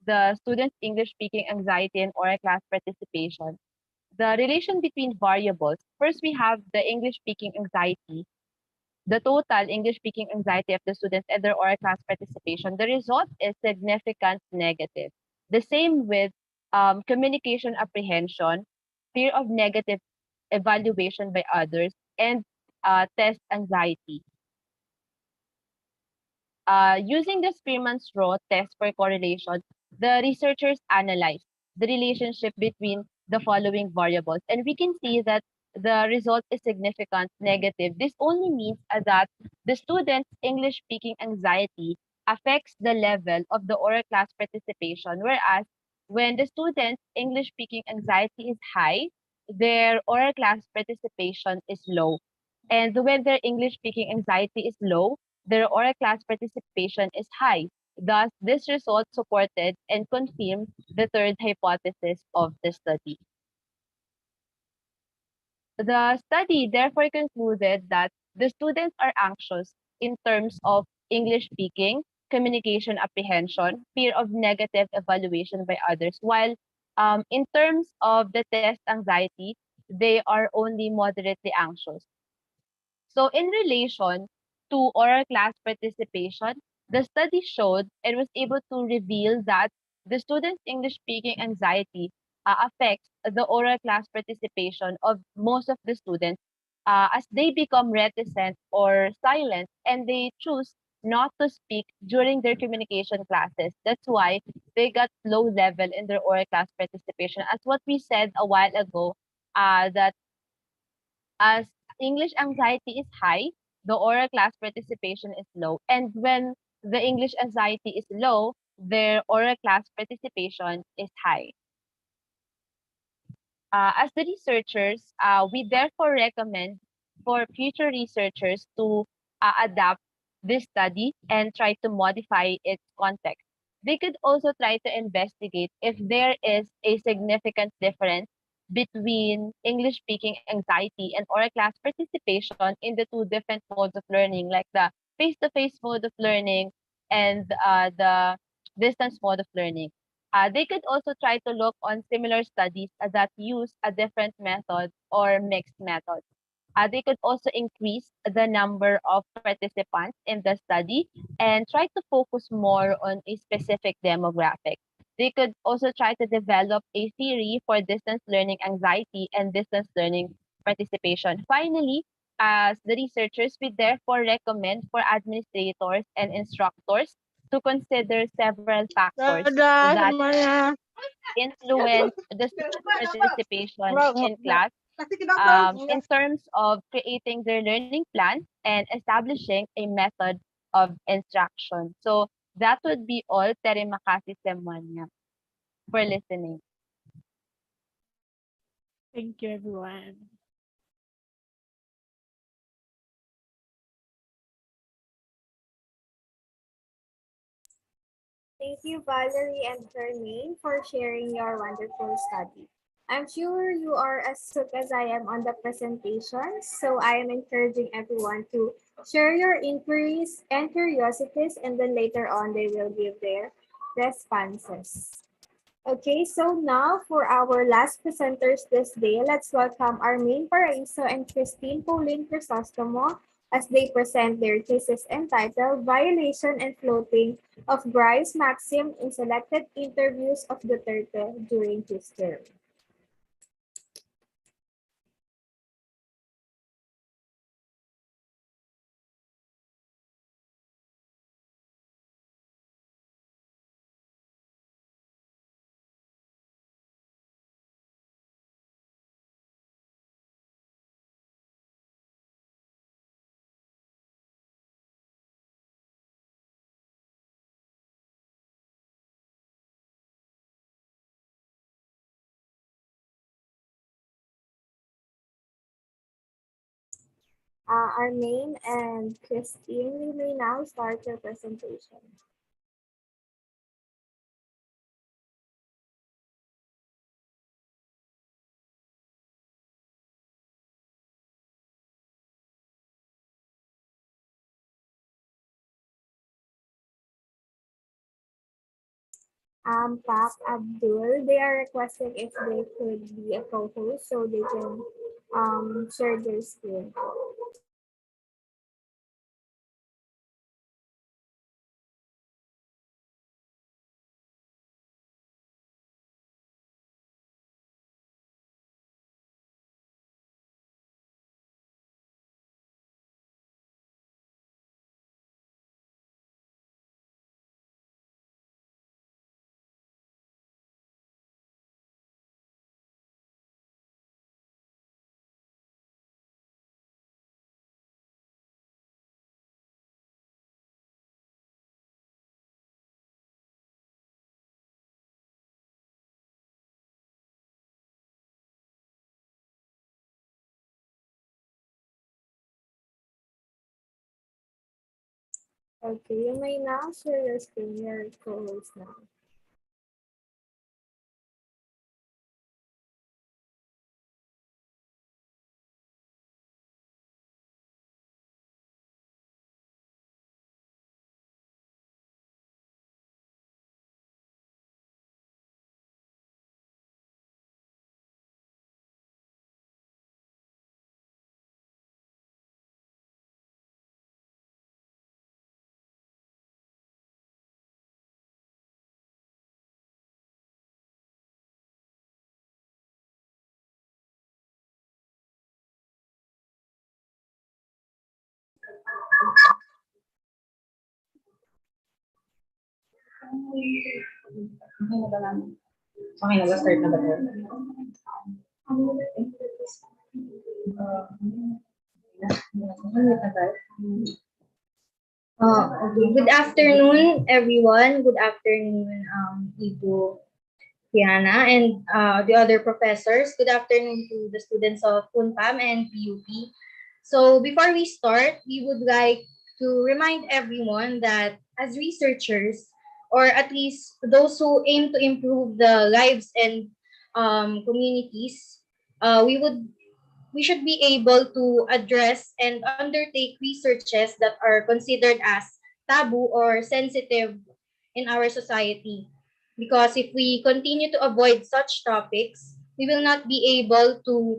the students' English speaking anxiety and oral class participation. The relation between variables. First, we have the English speaking anxiety, the total English speaking anxiety of the students and their oral class participation. The result is significant negative. The same with communication apprehension, fear of negative evaluation by others, and test anxiety. Using the Spearman's Rho test for correlation, the researchers analyzed the relationship between the following variables. And we can see that the result is significant negative. This only means that the student's English speaking anxiety affects the level of the oral class participation, whereas when the student's English speaking anxiety is high, their oral class participation is low. And when their English speaking anxiety is low, their oral class participation is high. Thus, this result supported and confirmed the third hypothesis of the study. The study therefore concluded that the students are anxious in terms of English speaking, communication apprehension, fear of negative evaluation by others, while in terms of the test anxiety, they are only moderately anxious. So in relation to oral class participation, the study showed and was able to reveal that the students' English speaking anxiety affects the oral class participation of most of the students as they become reticent or silent and they choose not to speak during their communication classes. That's why they got low level in their oral class participation. As what we said a while ago, that as English anxiety is high, the oral class participation is low. And when the English anxiety is low, their oral class participation is high. As the researchers, we therefore recommend for future researchers to adapt this study and try to modify its context. They could also try to investigate if there is a significant difference between English speaking anxiety and oral class participation in the two different modes of learning, like the face-to-face mode of learning and the distance mode of learning. They could also try to look on similar studies that use a different method or mixed method. They could also increase the number of participants in the study and try to focus more on a specific demographic. They could also try to develop a theory for distance learning anxiety and distance learning participation. Finally, as the researchers, we therefore recommend for administrators and instructors to consider several factors that influence the student participation in class in terms of creating their learning plan and establishing a method of instruction. So that would be all. Terima kasih semuanya for listening. Thank you, everyone. Thank you, Valerie and Charmaine, for sharing your wonderful study. I'm sure you are as hooked as I am on the presentation, so I am encouraging everyone to share your inquiries and curiosities, and then later on they will give their responses. Okay, so now for our last presenters this day, let's welcome Armin Paraiso and Christine Pauline Crisostomo as they present their thesis entitled Violation and Floating of Grice Maxim in Selected Interviews of Duterte During His Term. Armin and Christine, you may now start your presentation. Pak Abdul, they are requesting if they could be a co-host so they can share their screen. Okay, you may now share your screen, your co-host now. Okay, nag-start na ba ito? Okay. Good afternoon, everyone. Good afternoon, Ibu, Kiana, and the other professors. Good afternoon to the students of UNPAM and PUP. So before we start, we would like to remind everyone that as researchers, or at least those who aim to improve the lives and communities, we should be able to address and undertake researches that are considered as taboo or sensitive in our society. Because if we continue to avoid such topics, we will not be able to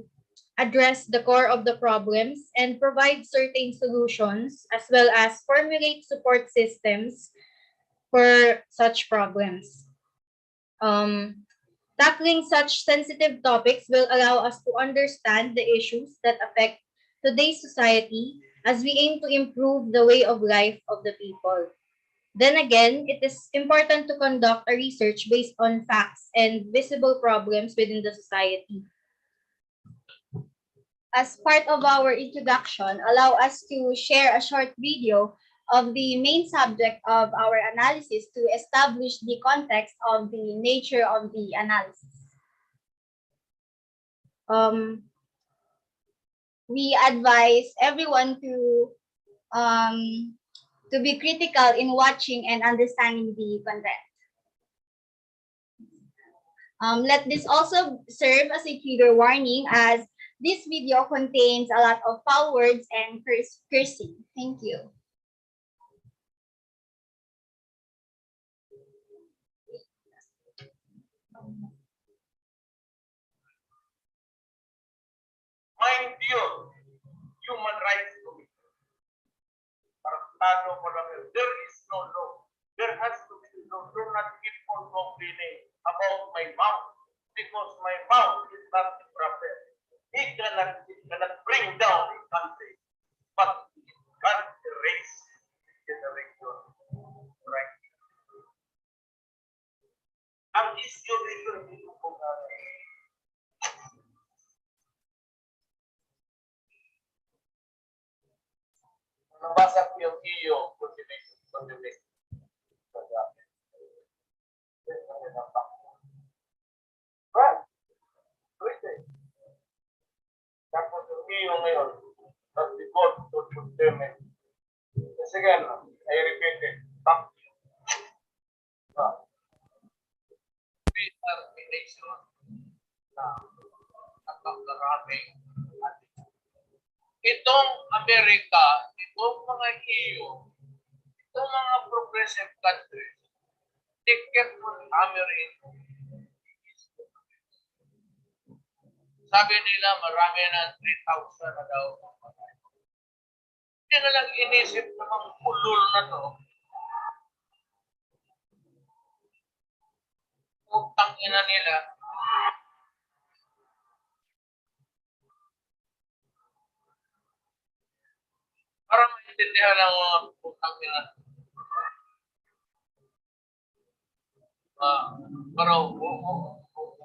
address the core of the problems, and provide certain solutions, as well as formulate support systems for such problems. Tackling such sensitive topics will allow us to understand the issues that affect today's society as we aim to improve the way of life of the people. Then again, it is important to conduct a research based on facts and visible problems within the society. As part of our introduction, allow us to share a short video of the main subject of our analysis to establish the context of the nature of the analysis. We advise everyone to be critical in watching and understanding the content. Let this also serve as a trigger warning, as this video contains a lot of foul words and cursing. Thank you. Mind you, human rights commission. There is no law. There has to be no. Do not keep on complaining about my mouth, because my mouth is not the prophet. It cannot bring down a country, but it can erase generation. Right? Ang issue dito po nabasa ko yung iyo condemnation. Right. Tapos yung iyo ngayon, that's the God to condemn it. Once again, I repeat it. Back to you. We are a nation na napakaraming attitude. Itong Amerika, itong mga EU, itong mga progressive countries, they kept on hammering. Sabi nila marami na 3,000 na daw. Hindi na lang inisip na mga ulol na to. Utang ina nila. Para maintindihan ng mga utang ina. Pero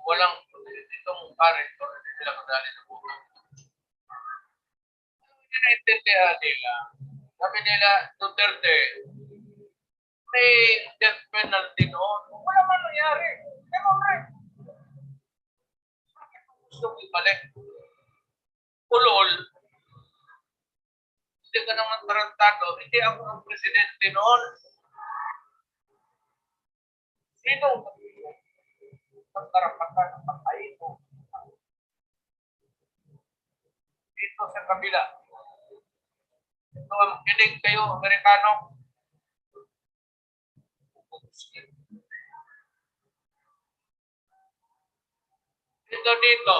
walang itong parent o hindi sila madali sa utang. Hindi naintindihan nila. Sabi nila, Duterte, may death penalty noon. Wala man nangyari. Ganun rin. Bakit gusto mo ibalik? Ulol. Hindi ka naman tarantado. Hindi ako ang presidente noon. Sino ang karapatan ng pagkain mo? Dito sa kabila. Ito ang kinig kayo, Amerikano. Dito.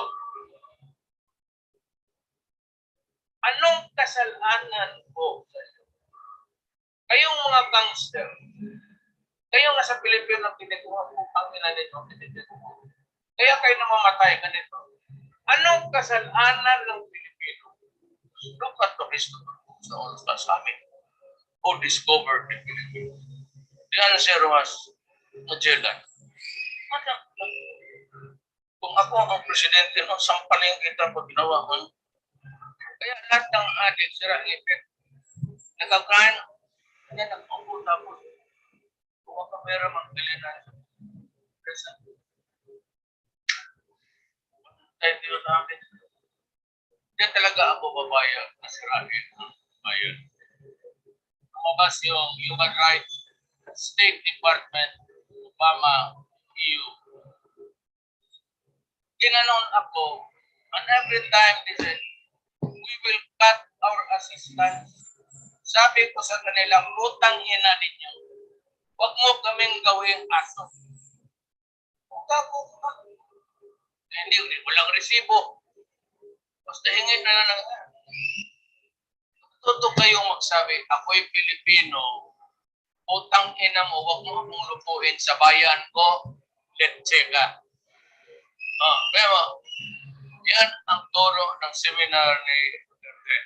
Anong kasalanan po sa inyo? Kayong mga gangster, kayo nga sa Pilipino, pinikuha po ang ninyo, kaya kayo namamatay ganito. Anong kasalanan ng Pilipino? Look at the history sa amin. Who discovered the Philippines? The answer was Magellan. Kung ako ang presidente, sampaling kita pag ginawa ko. Kaya lahat ng adik, sira-ipin, nagkakain, kaya nagpapun tapos, kung ang kamera magbilinan, kesa, tayo dito sa akin, diyan talaga ako babayag na sirain ang bayan. Lumabas yung Human Rights, State Department, Obama, EU. Ginanon ako, and every time they said, we will cut our assistance. Sabi ko sa kanila, utang ina ninyo. Huwag mo kaming gawing aso. Hindi, walang resibo. Basta hingin na lang ng totoo kayong magsabi, ako'y Pilipino, utang ina mo, huwag mo akong lupuin sa bayan ko, letse ka. Pero, yan ang turo ng seminar ni Duterte.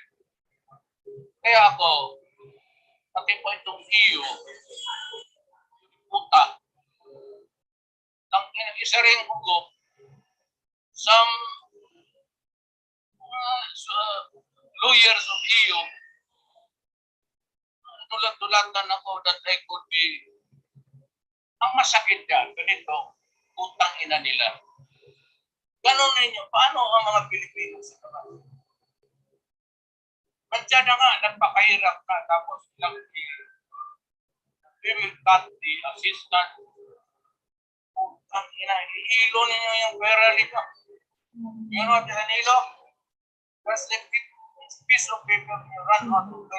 Kaya ako, pati po itong iyo, puta, ang isa rin hugot, some lawyers of EU, tulat-tulatan ako that I could be, ang masakit yan, ganito, utang ina nila. Ganon ninyo, paano ang mga Pilipino sa kanan? Nandiyan na nga, nagpakahirap na, tapos lang we will cut the assistant. Utang ina, ihilo ninyo yung pera ninyo. You know what is an hilo? That's like this piece of paper you run out of the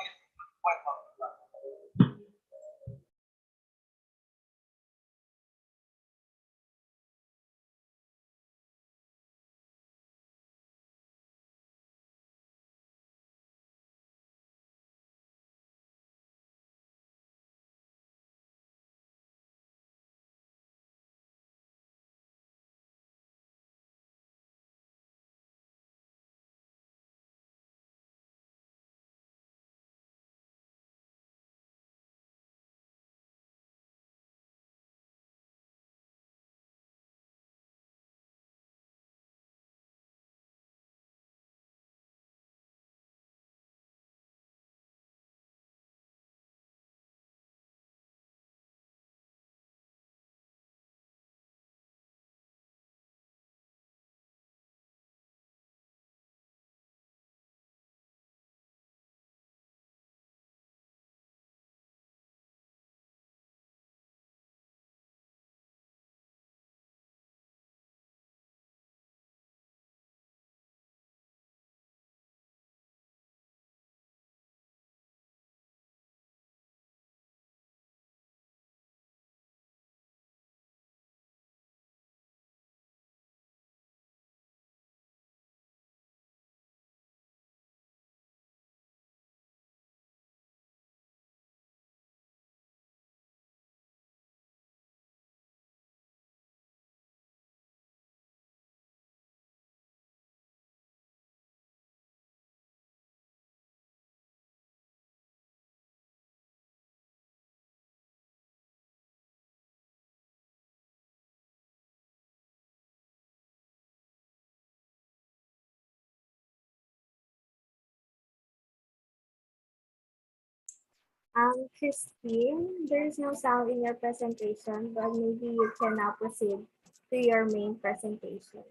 Christine, there is no sound in your presentation, but maybe you can now proceed to your main presentation.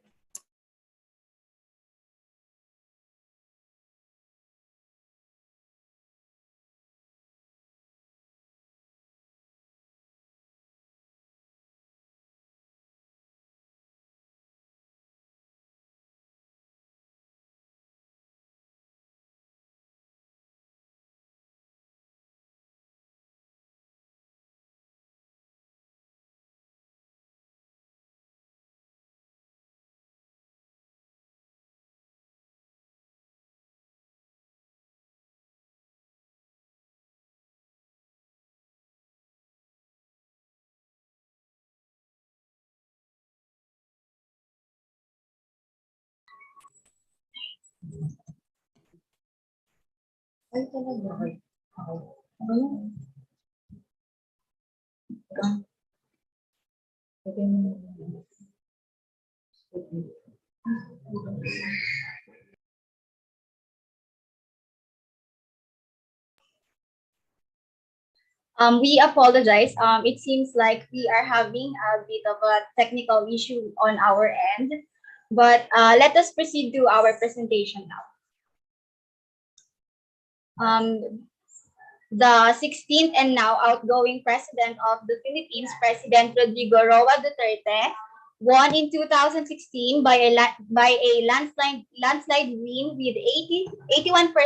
Ay, talaga. We apologize. It seems like we are having a bit of a technical issue on our end, but let us proceed to our presentation now. The 16th and now outgoing president of the Philippines, President Rodrigo Roa Duterte, won in 2016 by a landslide win with 81%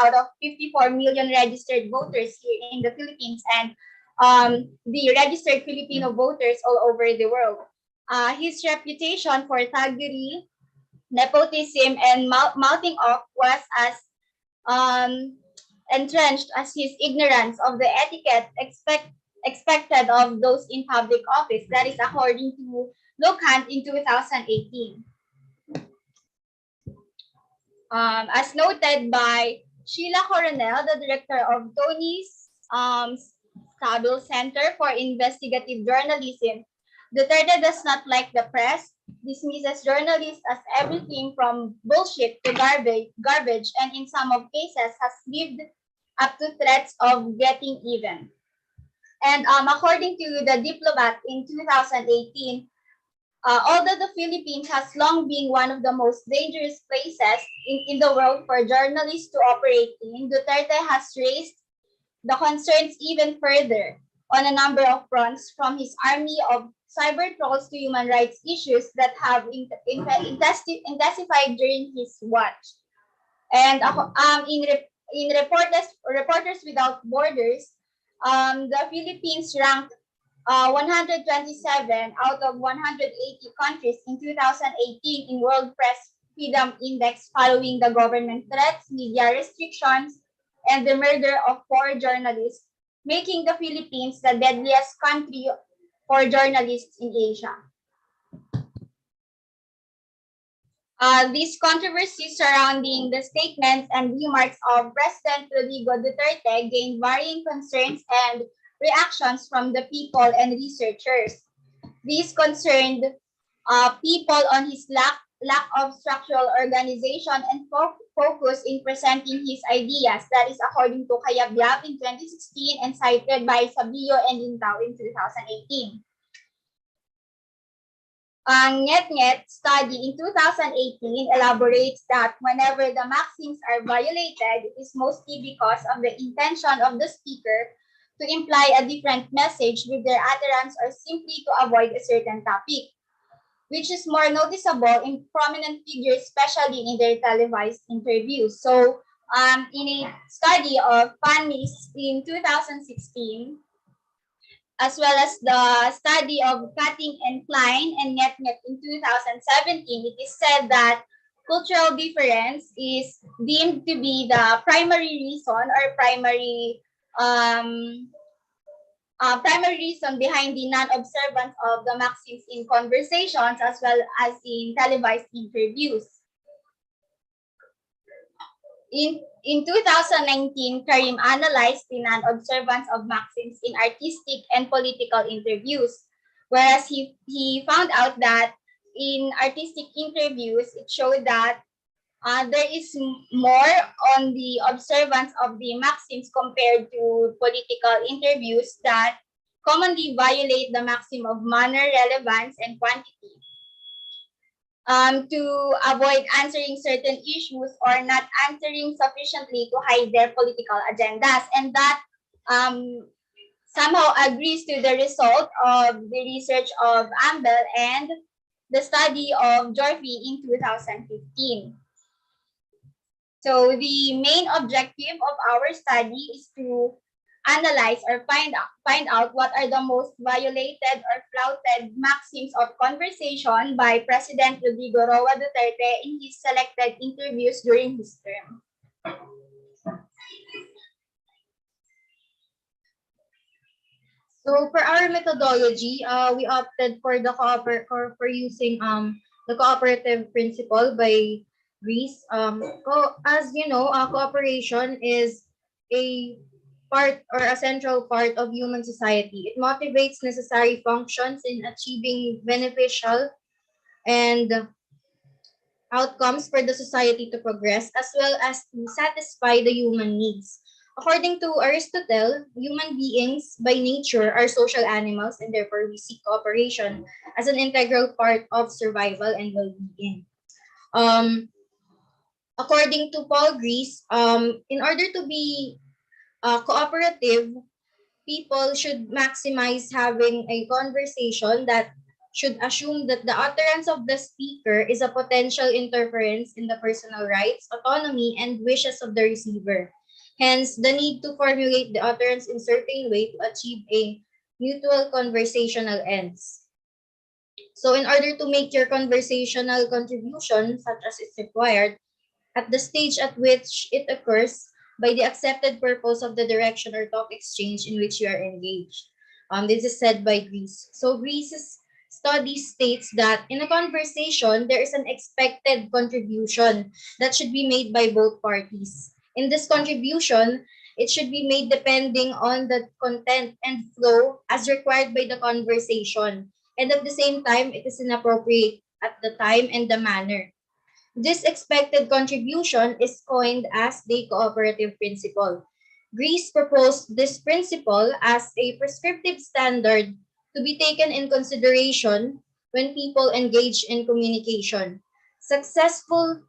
out of 54 million registered voters here in the Philippines and the registered Filipino voters all over the world. His reputation for thuggery, nepotism, and mouthing off was as entrenched as his ignorance of the etiquette expected of those in public office. That is according to Lookhant in 2018. As noted by Sheila Coronel, the director of Tony's Scabell Center for Investigative Journalism, Duterte does not like the press, dismisses journalists as everything from bullshit to garbage, and in some of cases has lived up to threats of getting even. And according to the Diplomat in 2018, although the Philippines has long been one of the most dangerous places in the world for journalists to operate in, Duterte has raised the concerns even further on a number of fronts, from his army of cyber trolls to human rights issues that have intensified during his watch. And in Reporters Without Borders, the Philippines ranked 127 out of 180 countries in 2018 in World Press Freedom Index, following the government threats, media restrictions, and the murder of 4 journalists, making the Philippines the deadliest country for journalists in Asia. These controversies surrounding the statements and remarks of President Rodrigo Duterte gained varying concerns and reactions from the people and researchers. These concerned people on his lack of structural organization and focus in presenting his ideas. That is according to Cayabyab in 2016 and cited by Sabio and Lintao in 2018. Ang Net study in 2018 elaborates that whenever the maxims are violated, it is mostly because of the intention of the speaker to imply a different message with their utterance or simply to avoid a certain topic, which is more noticeable in prominent figures, especially in their televised interviews. So, in a study of PANMIS in 2016, as well as the study of Cutting and Klein and Net in 2017, it is said that cultural difference is deemed to be the primary reason or primary reason behind the non-observance of the maxims in conversations as well as in televised interviews. In 2019, Karim analyzed the non-observance of maxims in artistic and political interviews, whereas he found out that in artistic interviews, it showed that there is more on the observance of the maxims compared to political interviews that commonly violate the maxim of manner, relevance, and quantity. To avoid answering certain issues or not answering sufficiently to hide their political agendas. And that somehow agrees to the result of the research of Ambel and the study of Jorfi in 2015. So the main objective of our study is to analyze or find out what are the most violated or flouted maxims of conversation by President Rodrigo Roa Duterte in his selected interviews during his term. So for our methodology, we opted for the using the cooperative principle by Rees. As you know, cooperation is a part or a central part of human society. It motivates necessary functions in achieving beneficial and outcomes for the society to progress, as well as to satisfy the human needs. According to Aristotle, human beings by nature are social animals, and therefore we seek cooperation as an integral part of survival and well-being. According to Paul Grease, in order to be cooperative, people should maximize having a conversation that should assume that the utterance of the speaker is a potential interference in the personal rights, autonomy, and wishes of the receiver. Hence, the need to formulate the utterance in a certain way to achieve a mutual conversational ends. So in order to make your conversational contribution, such as is required, at the stage at which it occurs by the accepted purpose of the direction or talk exchange in which you are engaged. This is said by Greece. So Greece's study states that in a conversation, there is an expected contribution that should be made by both parties. In this contribution, it should be made depending on the content and flow as required by the conversation. And at the same time, it is inappropriate at the time and the manner. This expected contribution is coined as the cooperative principle. Greece proposed this principle as a prescriptive standard to be taken in consideration when people engage in communication. Successful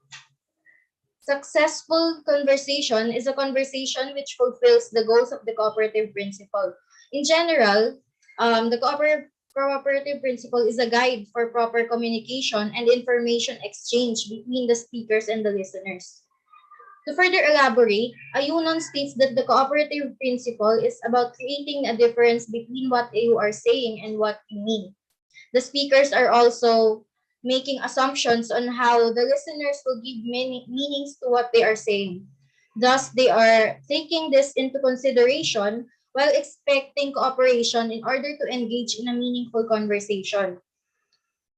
conversation is a conversation which fulfills the goals of the cooperative principle. In general, the cooperative principle is a guide for proper communication and information exchange between the speakers and the listeners. To further elaborate, Ayunon states that the cooperative principle is about creating a difference between what you are saying and what you mean. The speakers are also making assumptions on how the listeners will give many meanings to what they are saying. Thus, they are taking this into consideration while expecting cooperation in order to engage in a meaningful conversation.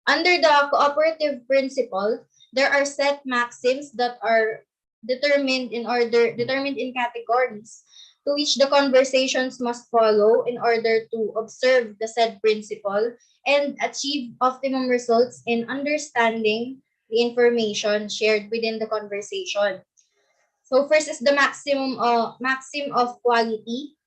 Under the cooperative principle, there are set maxims that are determined in categories to which the conversations must follow in order to observe the said principle and achieve optimum results in understanding the information shared within the conversation. So first is the maxim of quality.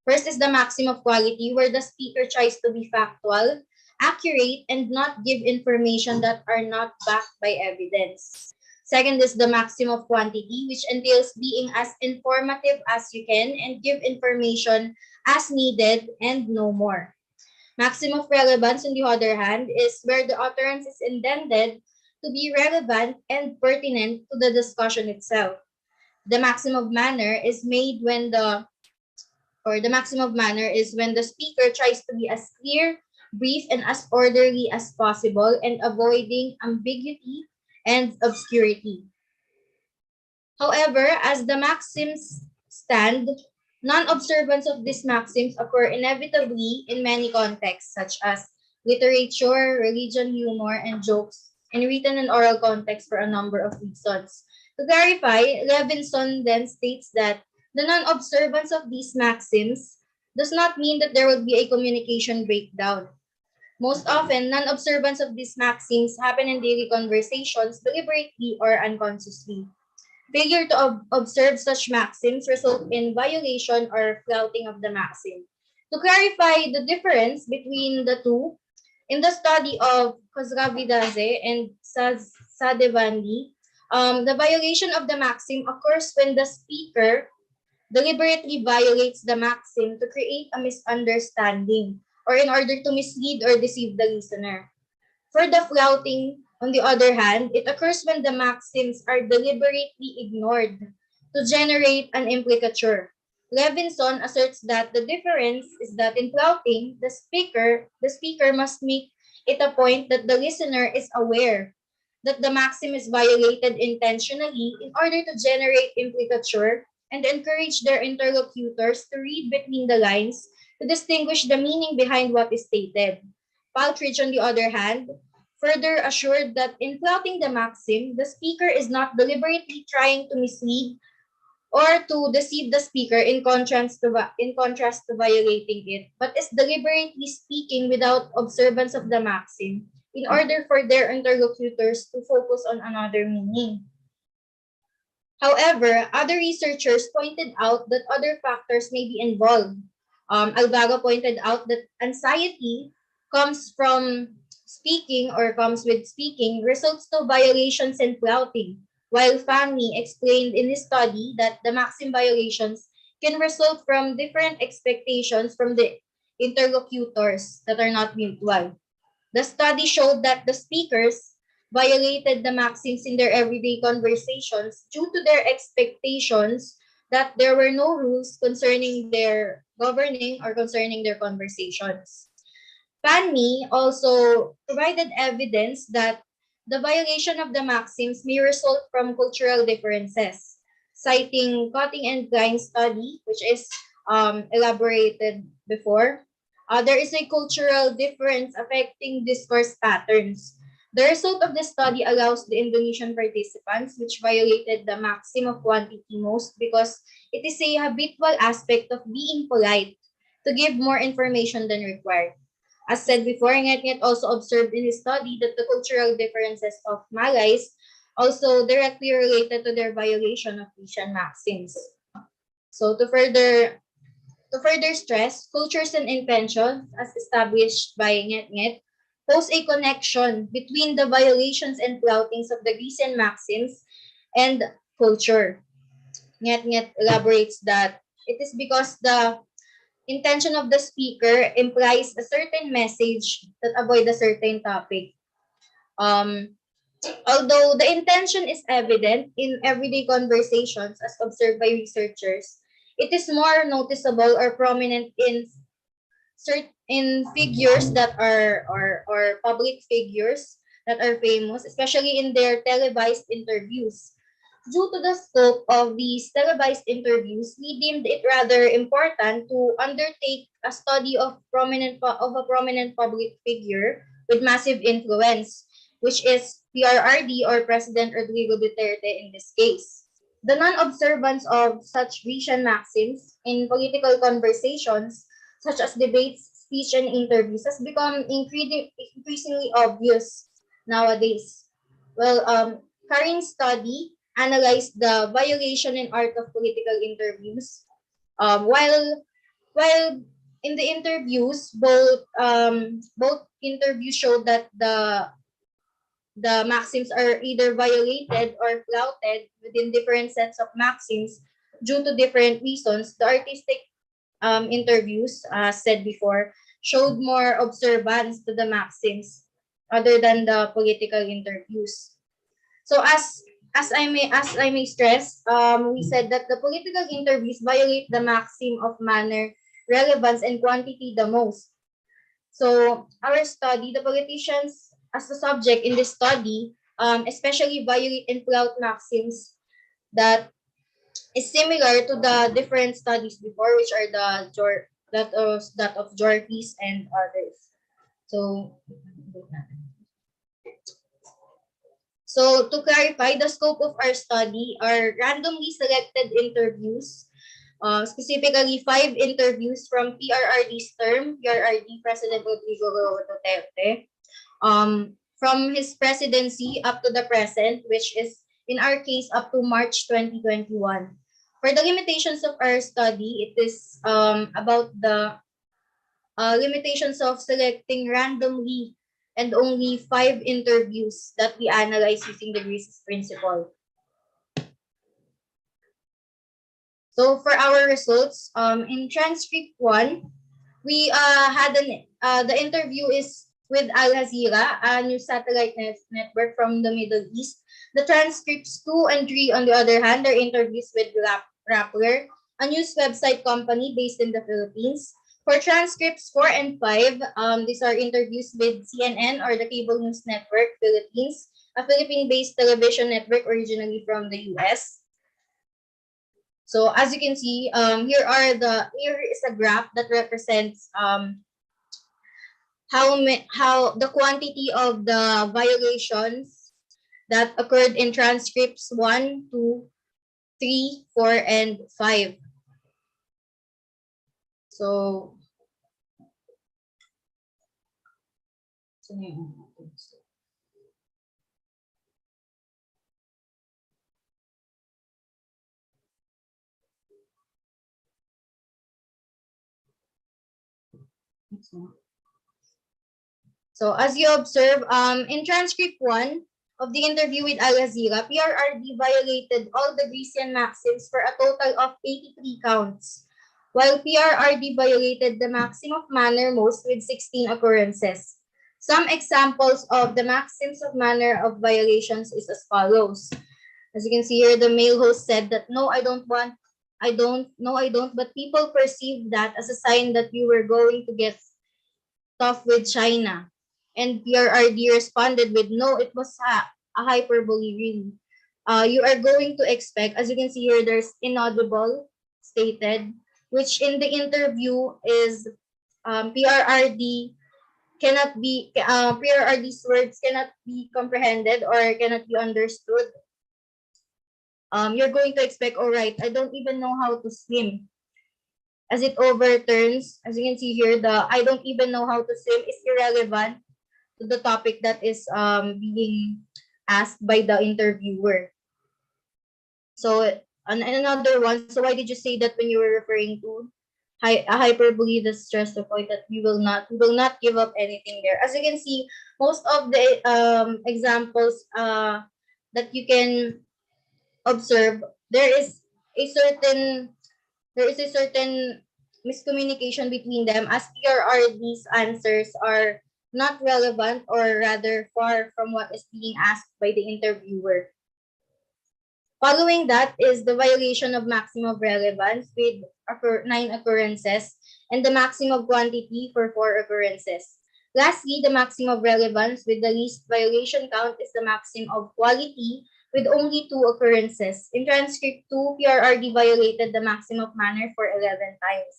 First is the maxim of quality, where the speaker tries to be factual, accurate, and not give information that are not backed by evidence. Second is the maxim of quantity, which entails being as informative as you can and give information as needed and no more. Maxim of relevance, on the other hand, is where the utterance is intended to be relevant and pertinent to the discussion itself. The maxim of manner is made when the maxim of manner is when the speaker tries to be as clear, brief, and as orderly as possible and avoiding ambiguity and obscurity. However, as the maxims stand, non-observance of these maxims occur inevitably in many contexts, such as literature, religion, humor, and jokes, in written and oral context for a number of reasons. To clarify, Levinson then states that the non-observance of these maxims does not mean that there will be a communication breakdown. Most often, non-observance of these maxims happen in daily conversations deliberately or unconsciously. Failure to observe such maxims result in violation or flouting of the maxim. To clarify the difference between the two, in the study of Khosravidase and Sadevandi, the violation of the maxim occurs when the speaker deliberately violates the maxim to create a misunderstanding or in order to mislead or deceive the listener. For the flouting, on the other hand, it occurs when the maxims are deliberately ignored to generate an implicature. Levinson asserts that the difference is that in flouting, the speaker must make it a point that the listener is aware that the maxim is violated intentionally in order to generate implicature and encourage their interlocutors to read between the lines to distinguish the meaning behind what is stated. Paltridge, on the other hand, further assured that in flouting the maxim, the speaker is not deliberately trying to mislead or to deceive the speaker in contrast to violating it, but is deliberately speaking without observance of the maxim in order for their interlocutors to focus on another meaning. However, other researchers pointed out that other factors may be involved. Alvaga pointed out that anxiety comes with speaking, results to violations and flouting, while Fahmy explained in his study that the maxim violations can result from different expectations from the interlocutors that are not mutual. The study showed that the speakers violated the maxims in their everyday conversations due to their expectations that there were no rules concerning their governing or concerning their conversations. PANMI also provided evidence that the violation of the maxims may result from cultural differences, citing Cutting and Klein study, which is elaborated before. There is a cultural difference affecting discourse patterns. The result of the study allows the Indonesian participants, which violated the maxim of quantity most because it is a habitual aspect of being polite to give more information than required. As said before, Nget also observed in his study that the cultural differences of Malays also directly related to their violation of Asian maxims. So to further stress, cultures and intentions, as established by Nget, pose a connection between the violations and floutings of the Grecian maxims and culture. Nget elaborates that it is because the intention of the speaker implies a certain message that avoid a certain topic. Um, Although the intention is evident in everyday conversations as observed by researchers, it is more noticeable or prominent in figures that are or public figures that are famous, especially in their televised interviews. Due to the scope of these televised interviews, we deemed it rather important to undertake a study of a prominent public figure with massive influence, which is PRRD or President Rodrigo Duterte in this case. The non-observance of such Grecian maxims in political conversations, such as debates, speech, and interviews, has become increasingly obvious nowadays. Well, Karin's study analyzed the violation and art of political interviews. While in the interviews, both interviews showed that the maxims are either violated or flouted within different sets of maxims due to different reasons. The artistic interviews, said before, showed more observance to the maxims other than the political interviews. So as I may stress, we said that the political interviews violate the maxim of manner, relevance, and quantity the most. So our study, the politicians as the subject in this study, especially violate and flout maxims that is similar to the different studies before, which are that of Jorpis and others. So to clarify, the scope of our study are randomly selected interviews, specifically 5 interviews from PRRD's term, PRRD President Rodrigo Duterte, from his presidency up to the present, which is in our case up to March 2021. For the limitations of our study, it is about the limitations of selecting randomly and only 5 interviews that we analyze using the Grice's principle. So for our results, in transcript 1, we the interview is with Al Jazeera, a news satellite network from the Middle East. The transcripts 2 and 3, on the other hand, are interviews with Rappler, a news website company based in the Philippines. For transcripts 4 and 5, these are interviews with CNN or the Cable News Network Philippines, a Philippine-based television network originally from the US. So as you can see, here is a graph that represents how the quantity of the violations that occurred in transcripts 1, 2, 3, 4, and 5. So So as you observe, in transcript 1 of the interview with Al Jazeera, PRRD violated all the Grecian maxims for a total of 83 counts, while PRRD violated the maxim of manner most with 16 occurrences. Some examples of the maxims of manner of violations is as follows. As you can see here, the male host said that, "No, I don't want I don't. No, I don't. But people perceived that as a sign that we were going to get tough with China. And PRRD responded with, no, it was a hyperbole, really. You are going to expect, as you can see here, there's inaudible stated, which in the interview is PRRD cannot be, PRRD's words cannot be comprehended or cannot be understood. You're going to expect, all right, I don't even know how to swim. As it overturns, as you can see here, the I don't even know how to swim is irrelevant to the topic that is being asked by the interviewer. So another one, so why did you say that when you were referring to a hyperbole that stressed the point that we will not give up anything there? As you can see, most of the examples that you can observe, there is a certain miscommunication between them, as PRRD's answers are not relevant or rather far from what is being asked by the interviewer. Following that is the violation of maximum relevance with 9 occurrences and the maximum quantity for 4 occurrences. Lastly, the maximum relevance with the least violation count is the maximum of quality with only 2 occurrences. In transcript 2, PRRD violated the maximum of manner for 11 times,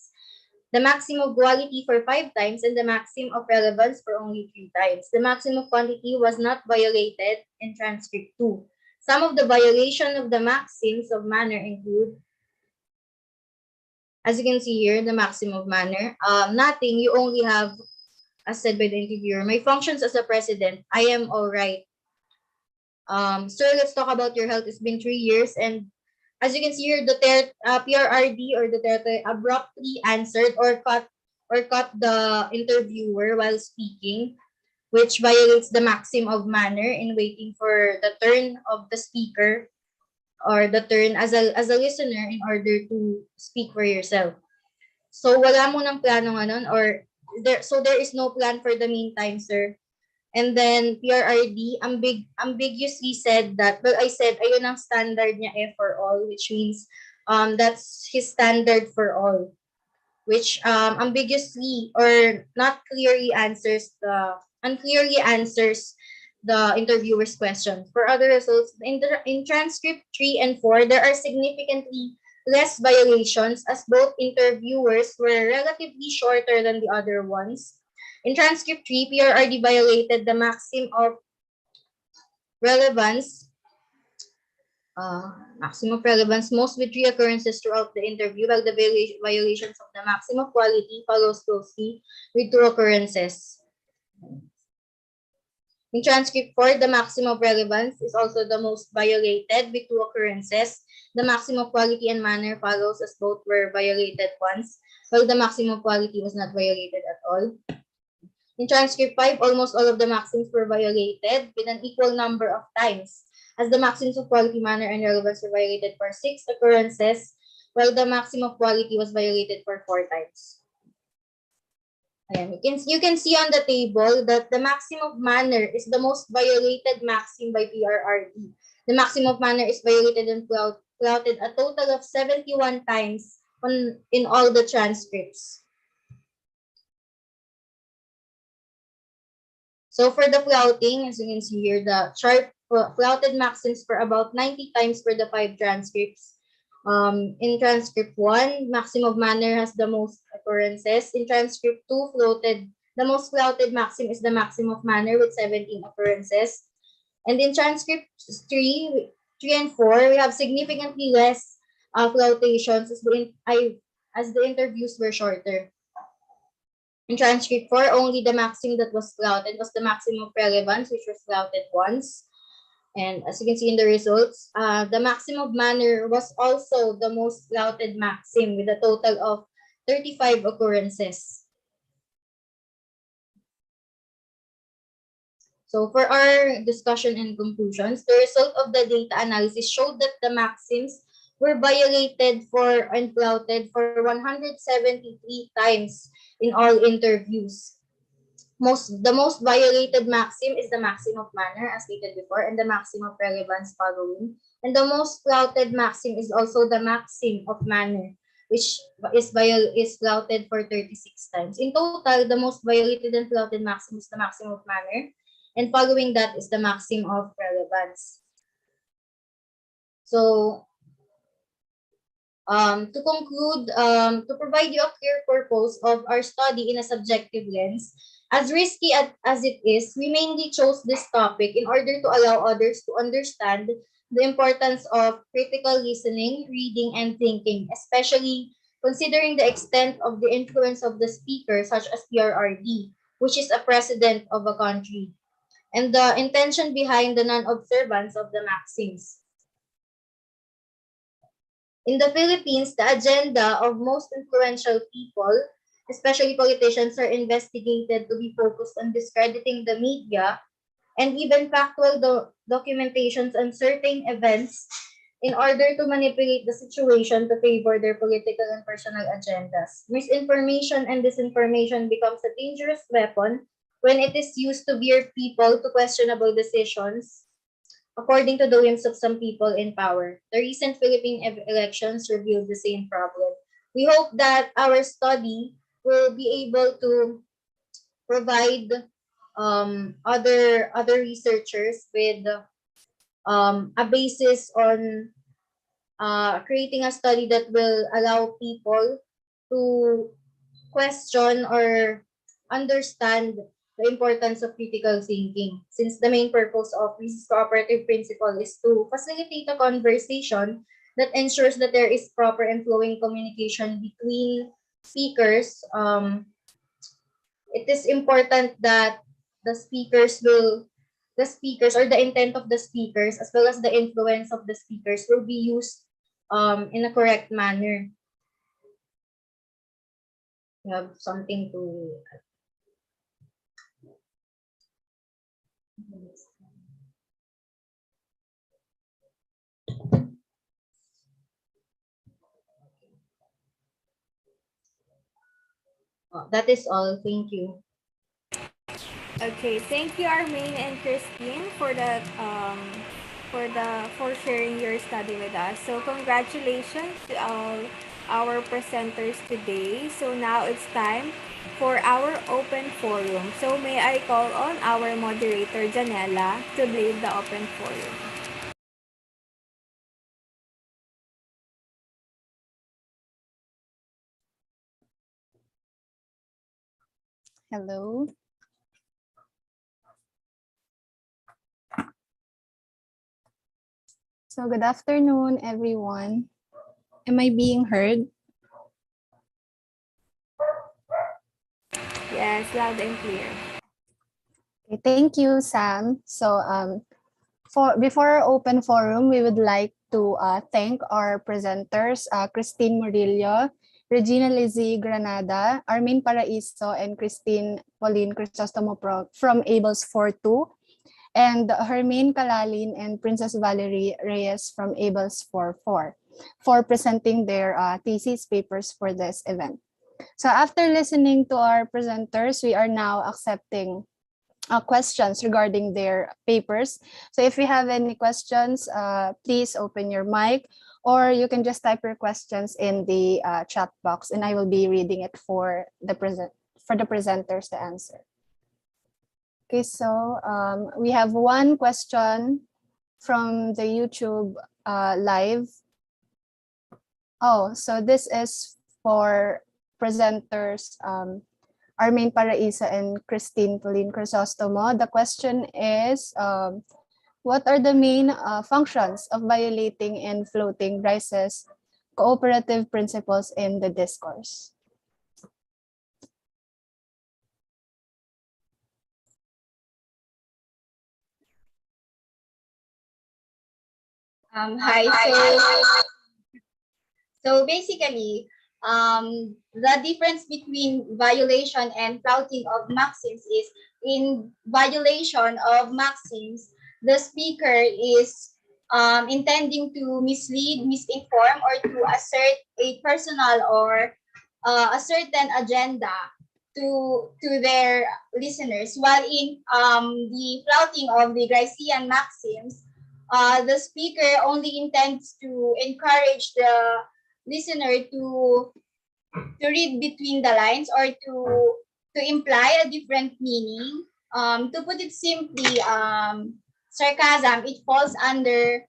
the maximum of quality for 5 times, and the maximum of relevance for only 3 times. The maximum of quantity was not violated in transcript 2. Some of the violation of the maxims of manner include, as you can see here, the maxim of manner. Nothing, you only have, as said by the interviewer, my functions as a president, I am all right. Sir, let's talk about your health. It's been 3 years, and as you can see here, PRRD or Duterte abruptly answered or cut the interviewer while speaking, which violates the maxim of manner in waiting for the turn of the speaker or the turn as a listener in order to speak for yourself. So wala mo ng plano ngayon, or there is no plan for the meantime, sir. And then PRRD ambiguously said that, well, I said ayun ang standard niya for all, which means that's his standard for all, which ambiguously or not clearly unclearly answers the interviewer's question. For other results, in transcript 3 and 4, there are significantly less violations as both interviewers were relatively shorter than the other ones. In transcript 3, PRRD violated the maxim of relevance, most with 3 occurrences throughout the interview, while the violations of the maximum of quality follows closely with 2 occurrences. In transcript 4, the maximum of relevance is also the most violated with 2 occurrences. The maximum of quality and manner follows as both were violated once, while the maximum of quality was not violated at all. In transcript 5, almost all of the maxims were violated with an equal number of times, as the maxims of quality, manner, and relevance were violated for 6 occurrences, while the maximum of quality was violated for 4 times. Ayan, you can see on the table that the maximum of manner is the most violated maxim by PRRD. The maximum of manner is violated and flouted a total of 71 times in all the transcripts. So for the flouting, as you can see here, the chart flouted maxims for about 90 times for the 5 transcripts. In transcript 1, maximum of manner has the most occurrences. In transcript 2, the most flouted maxim is the maximum of manner with 17 occurrences. And in transcript 3 and 4, we have significantly less floutations as the interviews were shorter. In transcript 4, only the maxim that was flouted was the maximum of relevance, which was flouted once. And as you can see in the results, the maximum of manner was also the most flouted maxim with a total of 35 occurrences. So for our discussion and conclusions, the result of the data analysis showed that the maxims were violated and flouted for 173 times in all interviews. The most violated maxim is the maxim of manner, as stated before, and the maxim of relevance following, And the most flouted maxim is also the maxim of manner, which is flouted for 36 times. In total, the most violated and flouted maxim is the maxim of manner, and following that is the maxim of relevance. So, to conclude, to provide you a clear purpose of our study in a subjective lens, as risky as it is, we mainly chose this topic in order to allow others to understand the importance of critical listening, reading, and thinking, especially considering the extent of the influence of the speaker, such as PRRD, which is a president of a country, and the intention behind the non-observance of the maxims. In the Philippines, the agenda of most influential people, especially politicians, are investigated to be focused on discrediting the media and even factual documentations on certain events in order to manipulate the situation to favor their political and personal agendas. Misinformation and disinformation becomes a dangerous weapon when it is used to veer people to questionable decisions according to the whims of some people in power. The recent Philippine elections revealed the same problem. We hope that our study will be able to provide other researchers with a basis on creating a study that will allow people to question or understand the importance of critical thinking, since the main purpose of this cooperative principle is to facilitate a conversation that ensures that there is proper and flowing communication between speakers. It is important that the speakers or the intent of the speakers as well as the influence of the speakers will be used in a correct manner. You have something to that is all. Thank you. Okay, thank you, Armaine and Christine, for sharing your study with us. So congratulations to all our presenters today. So now it's time for our open forum. So may I call on our moderator Janela to lead the open forum. Hello. So good afternoon, everyone. Am I being heard? Yes, loud and clear. Okay, thank you, Sam. So before our open forum, we would like to thank our presenters, Christine Murillo, Regina Lizzie Granada, Armin Paraiso, and Christine Pauline Crisostomo from ABLES 4.2, and Hermine Kalalin and Princess Valerie Reyes from ABLES 4.4 for presenting their thesis papers for this event. So after listening to our presenters, we are now accepting questions regarding their papers. So if you have any questions, please open your mic, or you can just type your questions in the chat box, and I will be reading it for the presenters to answer. Okay, so we have one question from the YouTube live. Oh, so this is for presenters Armin Paraisa and Christine Pauline Crisostomo. The question is, what are the main functions of violating and floating Rice's cooperative principles in the discourse? Hi. So basically, the difference between violation and flouting of maxims is in violation of maxims, the speaker is intending to mislead, misinform, or to assert a personal or a certain agenda to their listeners, while in the flouting of the Gricean maxims, the speaker only intends to encourage the listener to read between the lines or to imply a different meaning. To put it simply, sarcasm, it falls under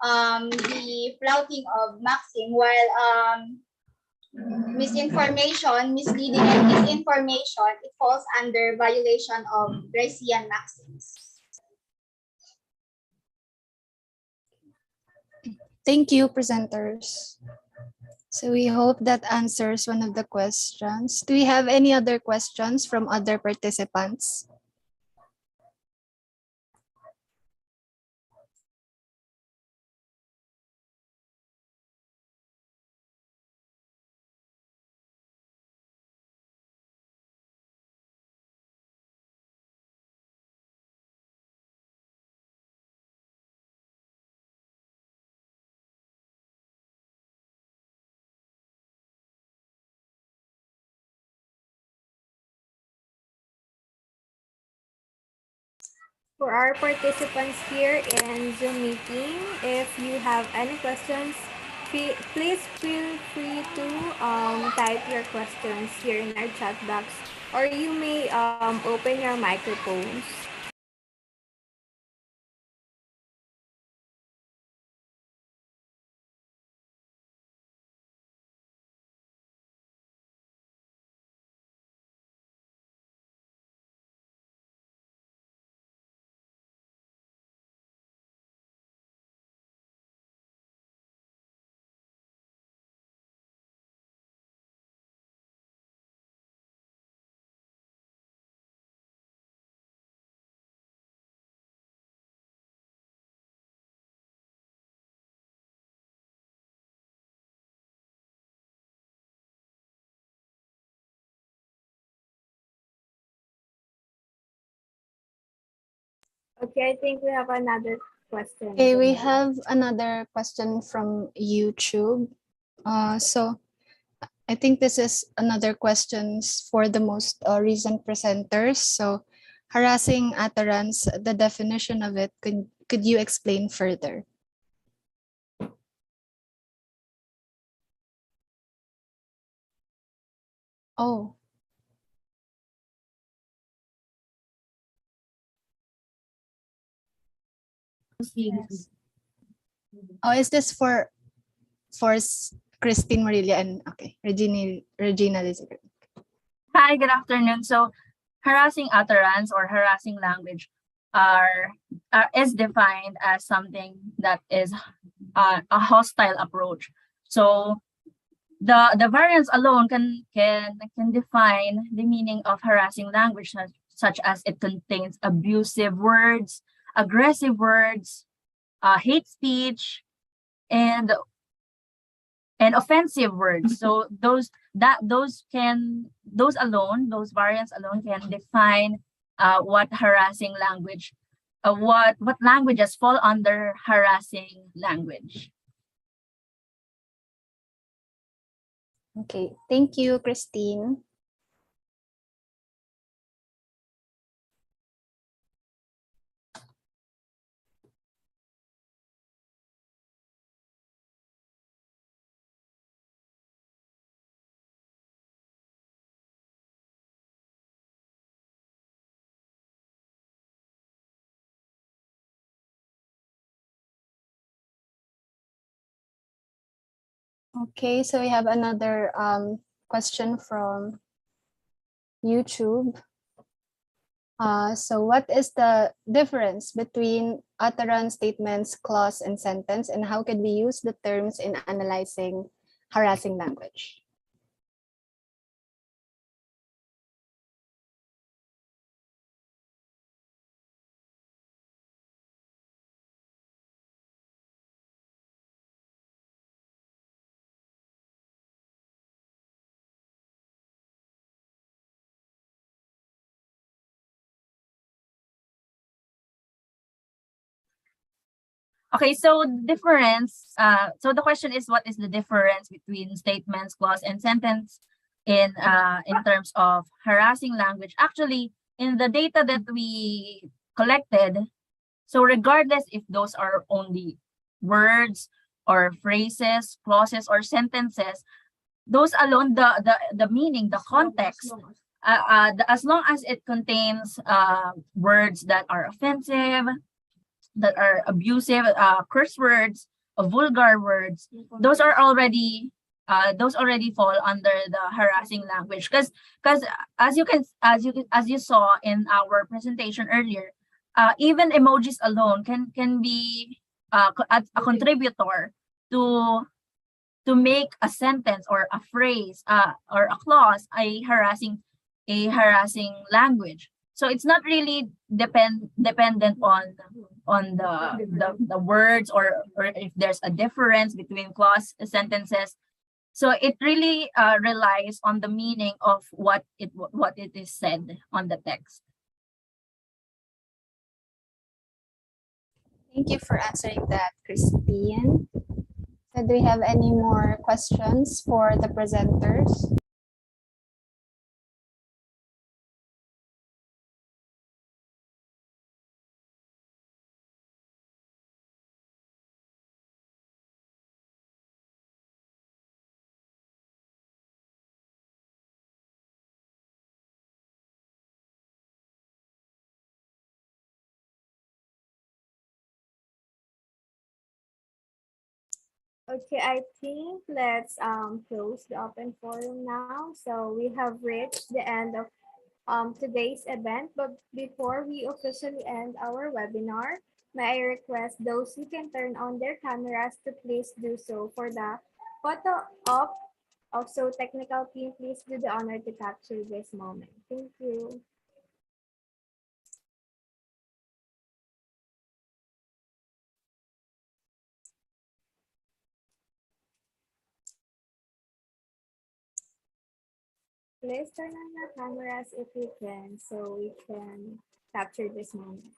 the flouting of maxim, while misinformation, misleading, and disinformation, it falls under violation of Gracian maxims. Thank you, presenters. So we hope that answers one of the questions. Do we have any other questions from other participants? For our participants here in Zoom meeting, if you have any questions, please feel free to type your questions here in our chat box, or you may open your microphones. Okay, I think we have another question. Okay, we have another question from YouTube. So I think this is another questions for the most recent presenters. So harassing utterance, the definition of it, could you explain further? Oh. Yes. Oh, is this for Christine Marilia and okay, Regina Elizabeth. Hi, good afternoon. So harassing utterance or harassing language is defined as something that is a hostile approach. So the variants alone can define the meaning of harassing language, such as it contains abusive words, aggressive words, hate speech, and offensive words. So those variants alone can define what harassing language, what languages fall under harassing language. Okay, thank you, Christine. Okay, so we have another question from YouTube. So what is the difference between utterance, statements, clause, and sentence, and how can we use the terms in analyzing harassing language? Okay, so so the question is, what is the difference between statements, clause, and sentence in terms of harassing language? Actually, in the data that we collected, So regardless if those are only words or phrases, clauses, or sentences, those alone, the meaning, the context, as long as it contains words that are offensive, that are abusive, curse words, vulgar words, those already fall under the harassing language. Because as you saw in our presentation earlier, even emojis alone can be a contributor to make a sentence or a phrase or a clause a harassing language. So it's not really dependent on the words or if there's a difference between clause sentences. So it really relies on the meaning of what it is said on the text. Thank you for answering that, Christine. So do we have any more questions for the presenters? Okay, I think let's close the open forum now. So we have reached the end of today's event, but before we officially end our webinar, may I request those who can turn on their cameras to please do so. For the photo op of So Technical team, please do the honor to capture this moment. Thank you. Please turn on your cameras if you can, so we can capture this moment.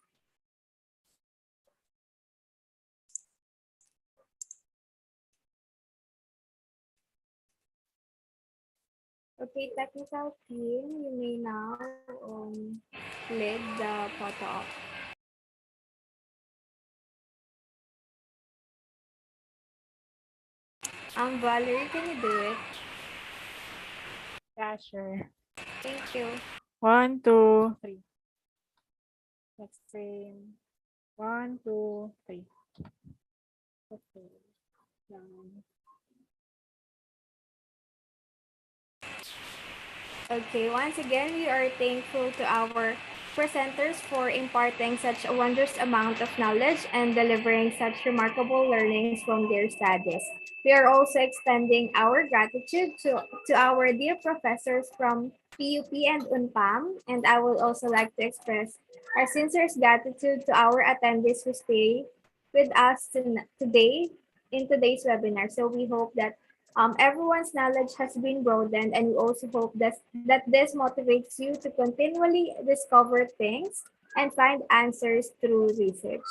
Okay, technical team, you may now lead the photo op. Valerie, can you do it? Yeah, sure. Thank you. 1, 2, 3. Next frame. 1, 2, 3. Okay. Done. Okay, once again, we are thankful to our presenters for imparting such a wondrous amount of knowledge and delivering such remarkable learnings from their studies. We are also extending our gratitude to our dear professors from PUP and UNPAM, and I would also like to express our sincerest gratitude to our attendees who stay with us today in today's webinar. So we hope that everyone's knowledge has been broadened, and we also hope that this motivates you to continually discover things and find answers through research.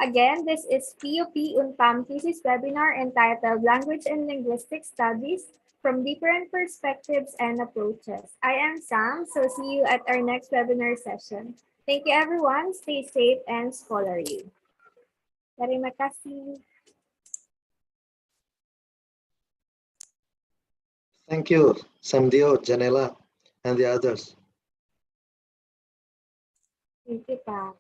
Again, this is PUP Unpam thesis webinar entitled Language and Linguistic Studies from Different Perspectives and Approaches. I am Sam, so see you at our next webinar session. Thank you, everyone. Stay safe and scholarly. Terima kasih. Thank you, Samdio, Janela, and the others. Thank you, Pa.